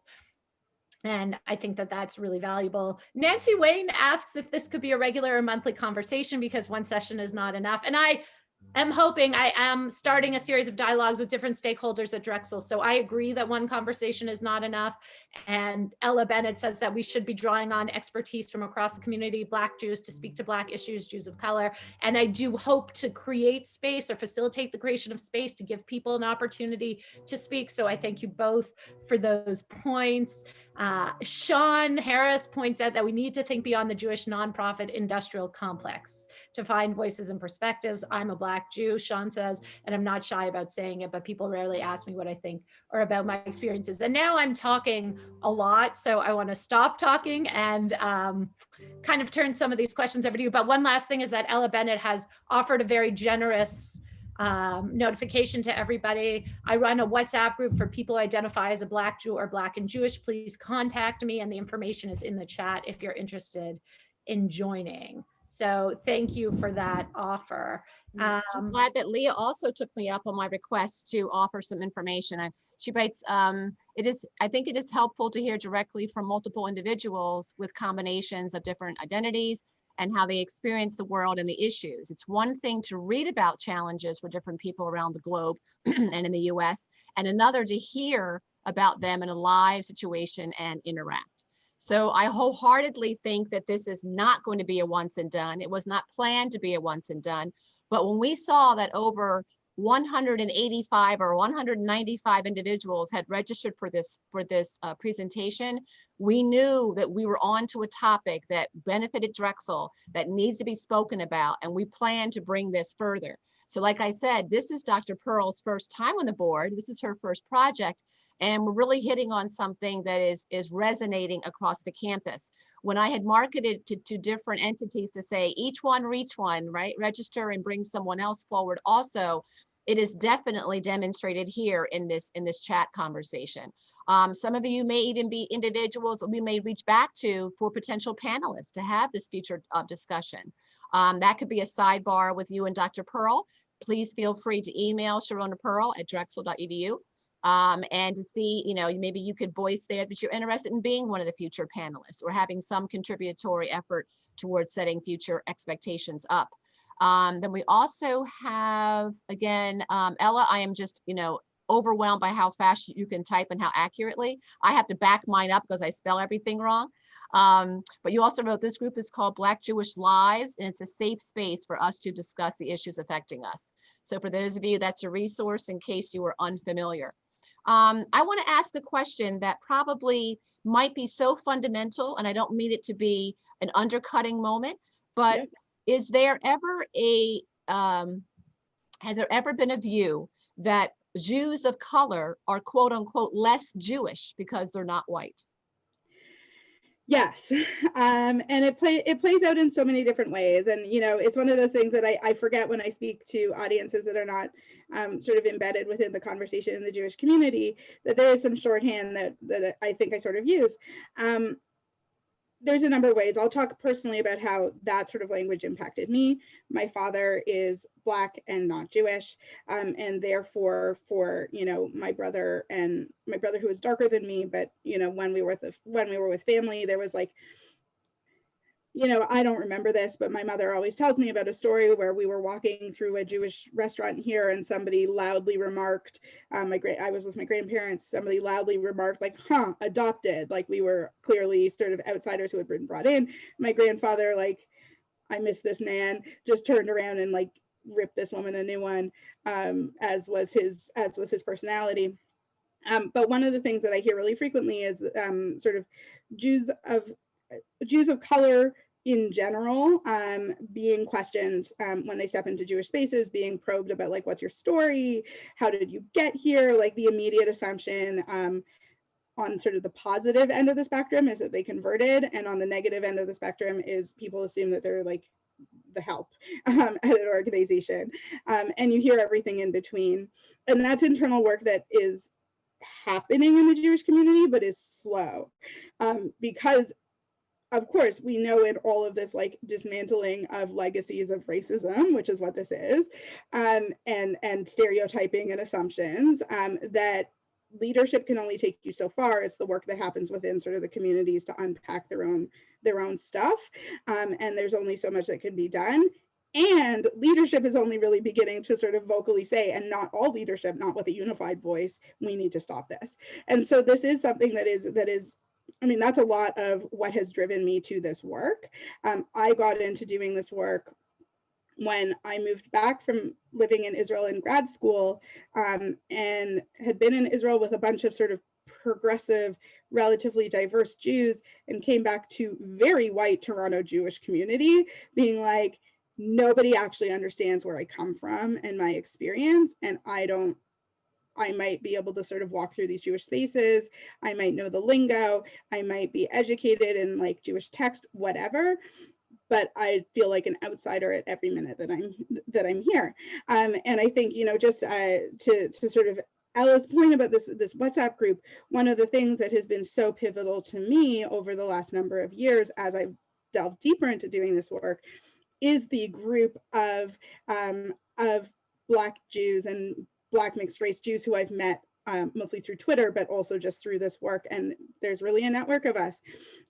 And I think that that's really valuable. Nancy Wayne asks if this could be a regular or monthly conversation because one session is not enough. And I am starting a series of dialogues with different stakeholders at Drexel. So I agree that one conversation is not enough. And Ella Bennett says that we should be drawing on expertise from across the community, Black Jews to speak to Black issues, Jews of color. And I do hope to create space or facilitate the creation of space to give people an opportunity to speak. So I thank you both for those points. Sean Harris points out that we need to think beyond the Jewish nonprofit industrial complex to find voices and perspectives. I'm a Black Jew, Sean says, and I'm not shy about saying it, but people rarely ask me what I think or about my experiences. And now I'm talking a lot, so I want to stop talking and kind of turn some of these questions over to you. But one last thing is that Ella Bennett has offered a very generous notification to everybody. I run a WhatsApp group for people who identify as a Black Jew or Black and Jewish. Please contact me, and the information is in the chat if you're interested in joining. So thank you for that offer. I'm glad that Leah also took me up on my request to offer some information. She writes, I think it is helpful to hear directly from multiple individuals with combinations of different identities and how they experience the world and the issues. It's one thing to read about challenges for different people around the globe and in the US, and another to hear about them in a live situation and interact. So I wholeheartedly think that this is not going to be a once and done. It was not planned to be a once and done. But when we saw that over 185 or 195 individuals had registered for this presentation, we knew that we were on to a topic that benefited Drexel, that needs to be spoken about, and we plan to bring this further. So like I said, this is Dr. Pearl's first time on the board. This is her first project, and we're really hitting on something that is resonating across the campus. When I had marketed to different entities to say, each one reach one, right? Register and bring someone else forward also, it is definitely demonstrated here in this chat conversation. Some of you may even be individuals we may reach back to for potential panelists to have this future discussion. That could be a sidebar with you and Dr. Pearl. Please feel free to email sharonapearl@drexel.edu and to see, maybe you could voice there that you're interested in being one of the future panelists or having some contributory effort towards setting future expectations up. Then we also have, again, Ella, I am just, overwhelmed by how fast you can type and how accurately. I have to back mine up because I spell everything wrong. But you also wrote, this group is called Black Jewish Lives, and it's a safe space for us to discuss the issues affecting us. So for those of you, that's a resource in case you were unfamiliar. I want to ask a question that probably might be so fundamental, and I don't mean it to be an undercutting moment, but yep. Is there ever has there ever been a view that Jews of color are quote unquote less Jewish because they're not white? Yes, and it plays out in so many different ways, and it's one of those things that I forget when I speak to audiences that are not sort of embedded within the conversation in the Jewish community, that there is some shorthand that I think I sort of use. There's a number of ways. I'll talk personally about how that sort of language impacted me. My father is Black and not Jewish, and therefore for my brother who was darker than me, but when we were with family, there was like, I don't remember this, but my mother always tells me about a story where we were walking through a Jewish restaurant here and somebody loudly remarked, I was with my grandparents, somebody loudly remarked like, huh, adopted, like we were clearly sort of outsiders who had been brought in. My grandfather, like, I miss this man, just turned around and like ripped this woman a new one, as was his personality. But one of the things that I hear really frequently is sort of Jews of color in general, being questioned when they step into Jewish spaces, being probed about like, what's your story? How did you get here? Like the immediate assumption on sort of the positive end of the spectrum is that they converted, and on the negative end of the spectrum is people assume that they're like the help at an organization, and you hear everything in between. And that's internal work that is happening in the Jewish community, but is slow, because of course we know in all of this like dismantling of legacies of racism, which is what this is, and stereotyping and assumptions, that leadership can only take you so far. It's the work that happens within sort of the communities to unpack their own stuff, and there's only so much that can be done. And leadership is only really beginning to sort of vocally say, and not all leadership, not with a unified voice, we need to stop this. And so this is something that is, I mean, that's a lot of what has driven me to this work. I got into doing this work when I moved back from living in Israel in grad school, and had been in Israel with a bunch of sort of progressive, relatively diverse Jews, and came back to very white Toronto Jewish community, being like, nobody actually understands where I come from and my experience, and I might be able to sort of walk through these Jewish spaces, I might know the lingo, I might be educated in like Jewish text, whatever, but I feel like an outsider at every minute that I'm here. And I think, you know, just to sort of Ella's point about this WhatsApp group, one of the things that has been so pivotal to me over the last number of years as I've delved deeper into doing this work is the group of Black Jews and Black mixed race Jews who I've met mostly through Twitter, but also just through this work. And there's really a network of us,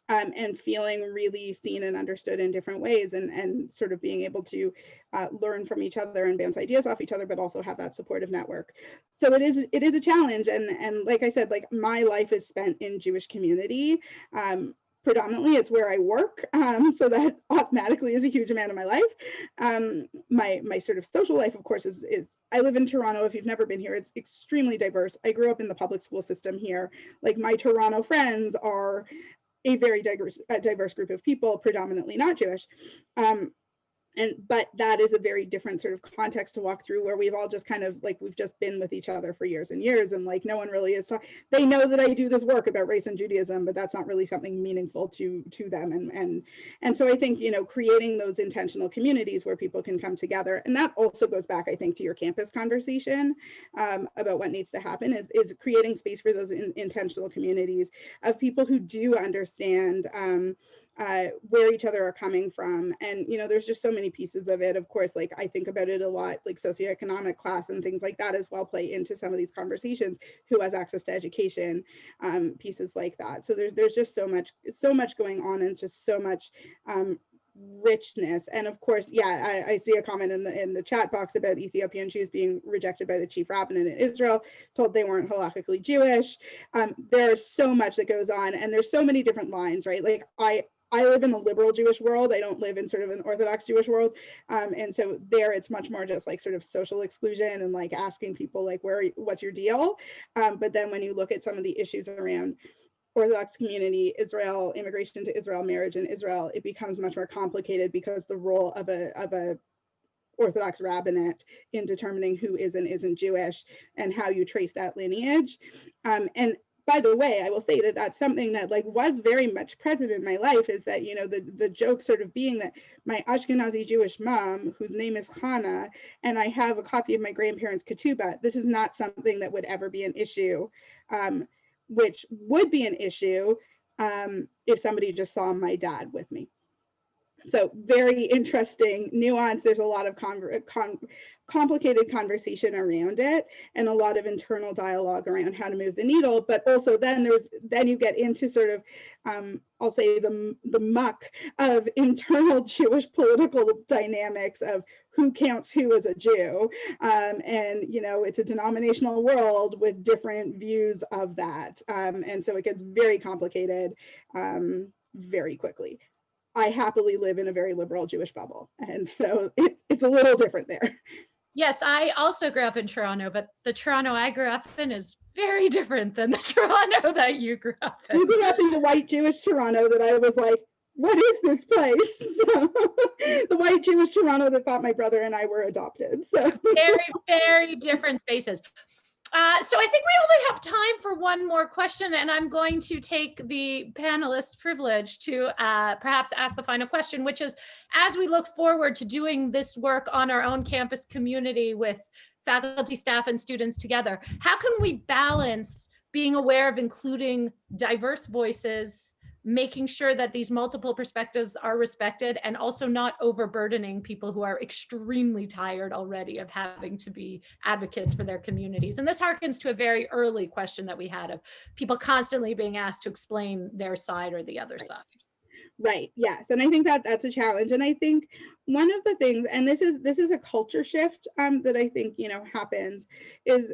and feeling really seen and understood in different ways, and sort of being able to learn from each other and bounce ideas off each other, but also have that supportive network. So it is a challenge. And like I said, like my life is spent in Jewish community. Predominantly it's where I work, so that automatically is a huge amount of my life. My sort of social life, of course, is I live in Toronto. If you've never been here, it's extremely diverse. I grew up in the public school system here. Like my Toronto friends are a very diverse group of people, predominantly not Jewish. But that is a very different sort of context to walk through, where we've all just kind of like, we've just been with each other for years and years, and like no one really is they know that I do this work about race and Judaism, but that's not really something meaningful to them. And so I think, you know, creating those intentional communities where people can come together, and that also goes back, I think, to your campus conversation about what needs to happen, is creating space for those intentional communities of people who do understand where each other are coming from. And, you know, there's just so many pieces of it. Of course, like I think about it a lot, like socioeconomic class and things like that as well play into some of these conversations, who has access to education, pieces like that. So there's just so much going on, and just so much richness. And of course, yeah, I see a comment in the chat box about Ethiopian Jews being rejected by the chief rabbinate in Israel, told they weren't halakhically Jewish. There's so much that goes on, and there's so many different lines, right? Like I live in the liberal Jewish world. I don't live in sort of an Orthodox Jewish world. And so there it's much more just like sort of social exclusion and like asking people like, what's your deal? But then when you look at some of the issues around Orthodox community, Israel, immigration to Israel, marriage in Israel, it becomes much more complicated, because the role of a Orthodox rabbinate in determining who is and isn't Jewish, and how you trace that lineage. And by the way, I will say that that's something that like was very much present in my life, is that, you know, the joke sort of being that my Ashkenazi Jewish mom, whose name is Hannah, and I have a copy of my grandparents' ketubah, this is not something that would ever be an issue, which would be an issue if somebody just saw my dad with me. So very interesting nuance. There's a lot of complicated conversation around it, and a lot of internal dialogue around how to move the needle. But also then you get into sort of, I'll say the muck of internal Jewish political dynamics of who counts who as a Jew. And, you know, it's a denominational world with different views of that. And so it gets very complicated very quickly. I happily live in a very liberal Jewish bubble, and so it's a little different there. Yes, I also grew up in Toronto, but the Toronto I grew up in is very different than the Toronto that you grew up in. You grew up in the white Jewish Toronto that I was like, what is this place? So, the white Jewish Toronto that thought my brother and I were adopted. So Very, very different spaces. So I think we only have time for one more question, and I'm going to take the panelist privilege to perhaps ask the final question, which is, as we look forward to doing this work on our own campus community with faculty, staff, and students together, how can we balance being aware of including diverse voices, making sure that these multiple perspectives are respected, and also not overburdening people who are extremely tired already of having to be advocates for their communities? And this harkens to a very early question that we had of people constantly being asked to explain their side or the other side. Right. Yes. And I think that that's a challenge. And I think one of the things, and this is a culture shift that I think, happens is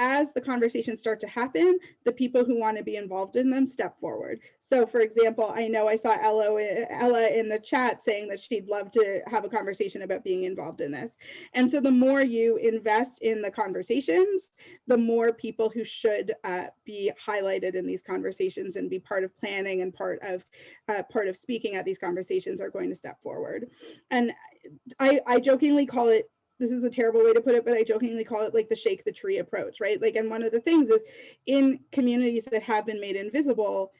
as the conversations start to happen, the people who want to be involved in them step forward. So for example, I know I saw Ella in the chat saying that she'd love to have a conversation about being involved in this. And so the more you invest in the conversations, the more people who should be highlighted in these conversations and be part of planning and part of speaking at these conversations are going to step forward. And I jokingly call it, this is a terrible way to put it, but I jokingly call it like the shake the tree approach, right? Like, and one of the things is in communities that have been made invisible,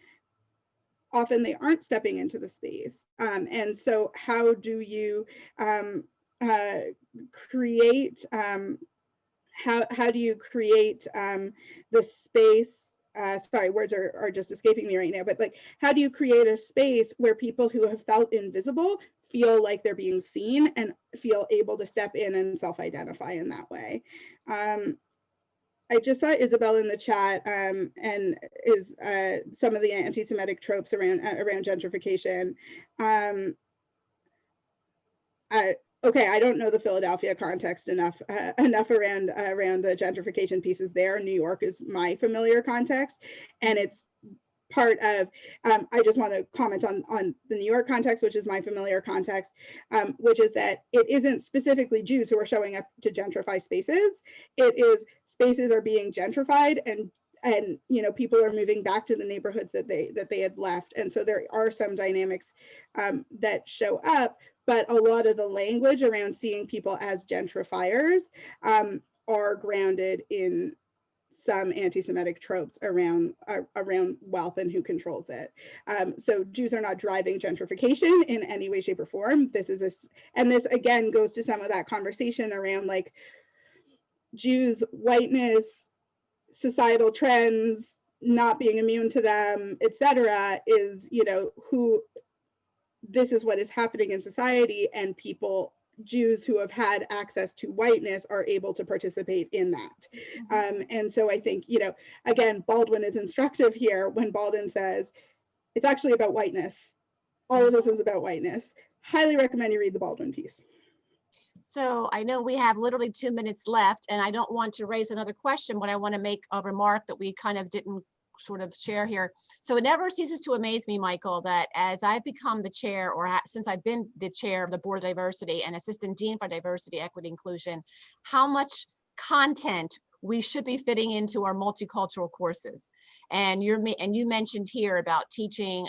often they aren't stepping into the space. And so how do you create, how do you create the space, sorry, words are just escaping me right now, but like, how do you create a space where people who have felt invisible feel like they're being seen and feel able to step in and self-identify in that way? I just saw Isabel in the chat and is some of the anti-Semitic tropes around gentrification. Okay, I don't know the Philadelphia context enough around the gentrification pieces there. New York is my familiar context, and it's part of, I just want to comment on the New York context, which is my familiar context, which is that it isn't specifically Jews who are showing up to gentrify spaces. It is spaces are being gentrified, and people are moving back to the neighborhoods that they had left. And so there are some dynamics that show up, but a lot of the language around seeing people as gentrifiers are grounded in some anti-Semitic tropes around wealth and who controls it. So Jews are not driving gentrification in any way, shape, or form. And this again goes to some of that conversation around like Jews, whiteness, societal trends, not being immune to them, etc. is, this is what is happening in society, and Jews who have had access to whiteness are able to participate in that. And so I think, again, Baldwin is instructive here when Baldwin says, it's actually about whiteness. All of this is about whiteness. Highly recommend you read the Baldwin piece. So I know we have literally 2 minutes left, and I don't want to raise another question, but I want to make a remark that we kind of didn't sort of share here. So it never ceases to amaze me, Michael, that as I've become the chair, or since I've been the chair of the Board of Diversity and Assistant Dean for Diversity, Equity, Inclusion, how much content we should be fitting into our multicultural courses. And you mentioned here about teaching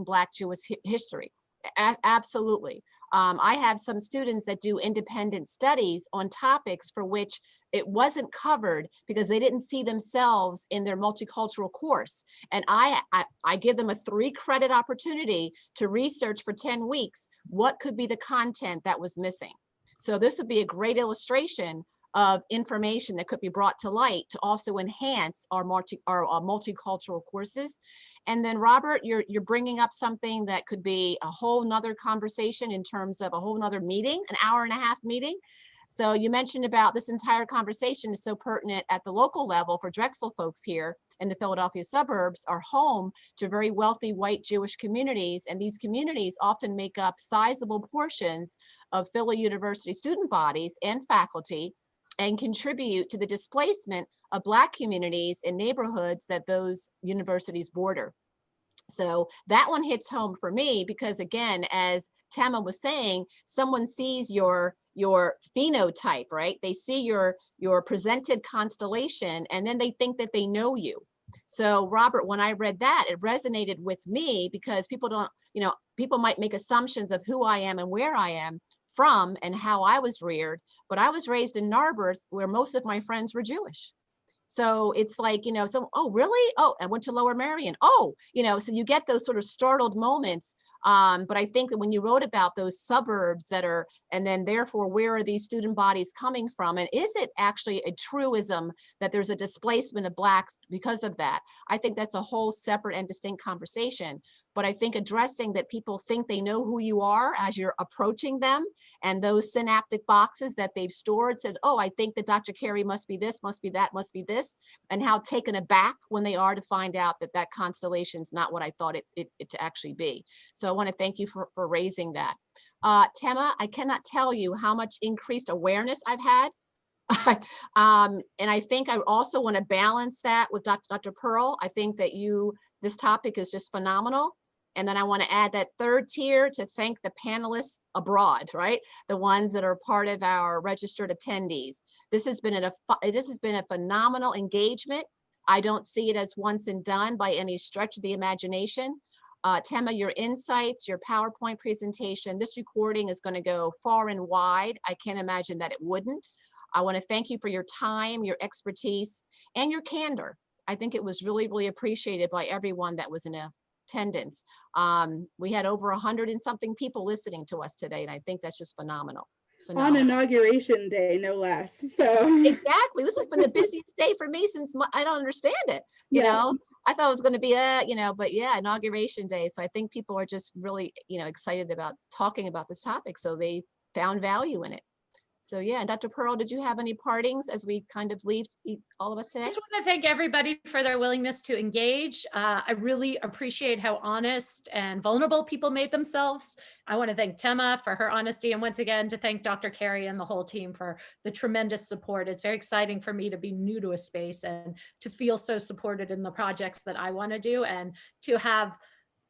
Black Jewish history. Absolutely. I have some students that do independent studies on topics for which it wasn't covered because they didn't see themselves in their multicultural course. And I give them a 3-credit opportunity to research for 10 weeks what could be the content that was missing. So this would be a great illustration of information that could be brought to light to also enhance our multicultural courses. And then Robert, you're bringing up something that could be a whole nother conversation in terms of a whole nother meeting, an hour-and-a-half meeting. So you mentioned about this entire conversation is so pertinent at the local level for Drexel folks here in the Philadelphia suburbs are home to very wealthy white Jewish communities. And these communities often make up sizable portions of Philly University student bodies and faculty and contribute to the displacement of Black communities in neighborhoods that those universities border. So that one hits home for me because, again, as Tema was saying, someone sees your phenotype, right? They see your presented constellation, and then they think that they know you. So Robert, when I read that, it resonated with me because people don't, people might make assumptions of who I am and where I am from and how I was reared, but I was raised in Narberth where most of my friends were Jewish. So it's like, so, oh, really? Oh, I went to Lower Merion. Oh, so you get those sort of startled moments. But I think that when you wrote about those suburbs that are, and then therefore, where are these student bodies coming from? And is it actually a truism that there's a displacement of Blacks because of that? I think that's a whole separate and distinct conversation. But I think addressing that people think they know who you are as you're approaching them, and those synaptic boxes that they've stored says, oh, I think that Dr. Carey must be this, must be that, must be this, and how taken aback when they are to find out that that constellation is not what I thought it to actually be. So I want to thank you for raising that. Tema, I cannot tell you how much increased awareness I've had. And I think I also want to balance that with Dr. Pearl. I think that this topic is just phenomenal. And then I want to add that third tier to thank the panelists abroad, right? The ones that are part of our registered attendees. This has been a phenomenal engagement. I don't see it as once and done by any stretch of the imagination. Tema, your insights, your PowerPoint presentation, this recording is going to go far and wide. I can't imagine that it wouldn't. I want to thank you for your time, your expertise, and your candor. I think it was really, really appreciated by everyone that was in attendance. We had over 100 and something people listening to us today, and I think that's just phenomenal. On Inauguration Day, no less. So exactly, this has been the busiest day for me since I don't understand it. You know, I thought it was going to be but yeah, Inauguration Day. So I think people are just really, excited about talking about this topic. So they found value in it. So yeah, and Dr. Pearl, did you have any partings as we kind of leave all of us today? I just want to thank everybody for their willingness to engage. I really appreciate how honest and vulnerable people made themselves. I want to thank Tema for her honesty, and once again to thank Dr. Carey and the whole team for the tremendous support. It's very exciting for me to be new to a space and to feel so supported in the projects that I want to do, and to have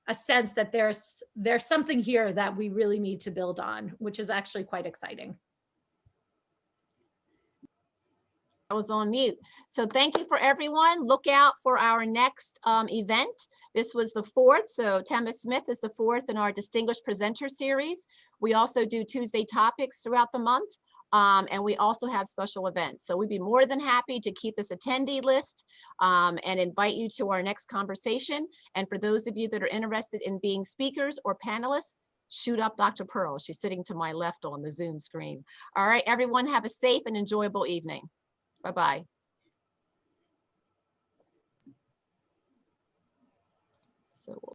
a sense that there's something here that we really need to build on, which is actually quite exciting. I was on mute. So thank you for everyone. Look out for our next event. This was the 4th. So Tema Smith is the 4th in our Distinguished Presenter Series. We also do Tuesday topics throughout the month. And we also have special events. So we'd be more than happy to keep this attendee list and invite you to our next conversation. And for those of you that are interested in being speakers or panelists, shoot up Dr. Pearl. She's sitting to my left on the Zoom screen. All right, everyone, have a safe and enjoyable evening. Bye-bye. So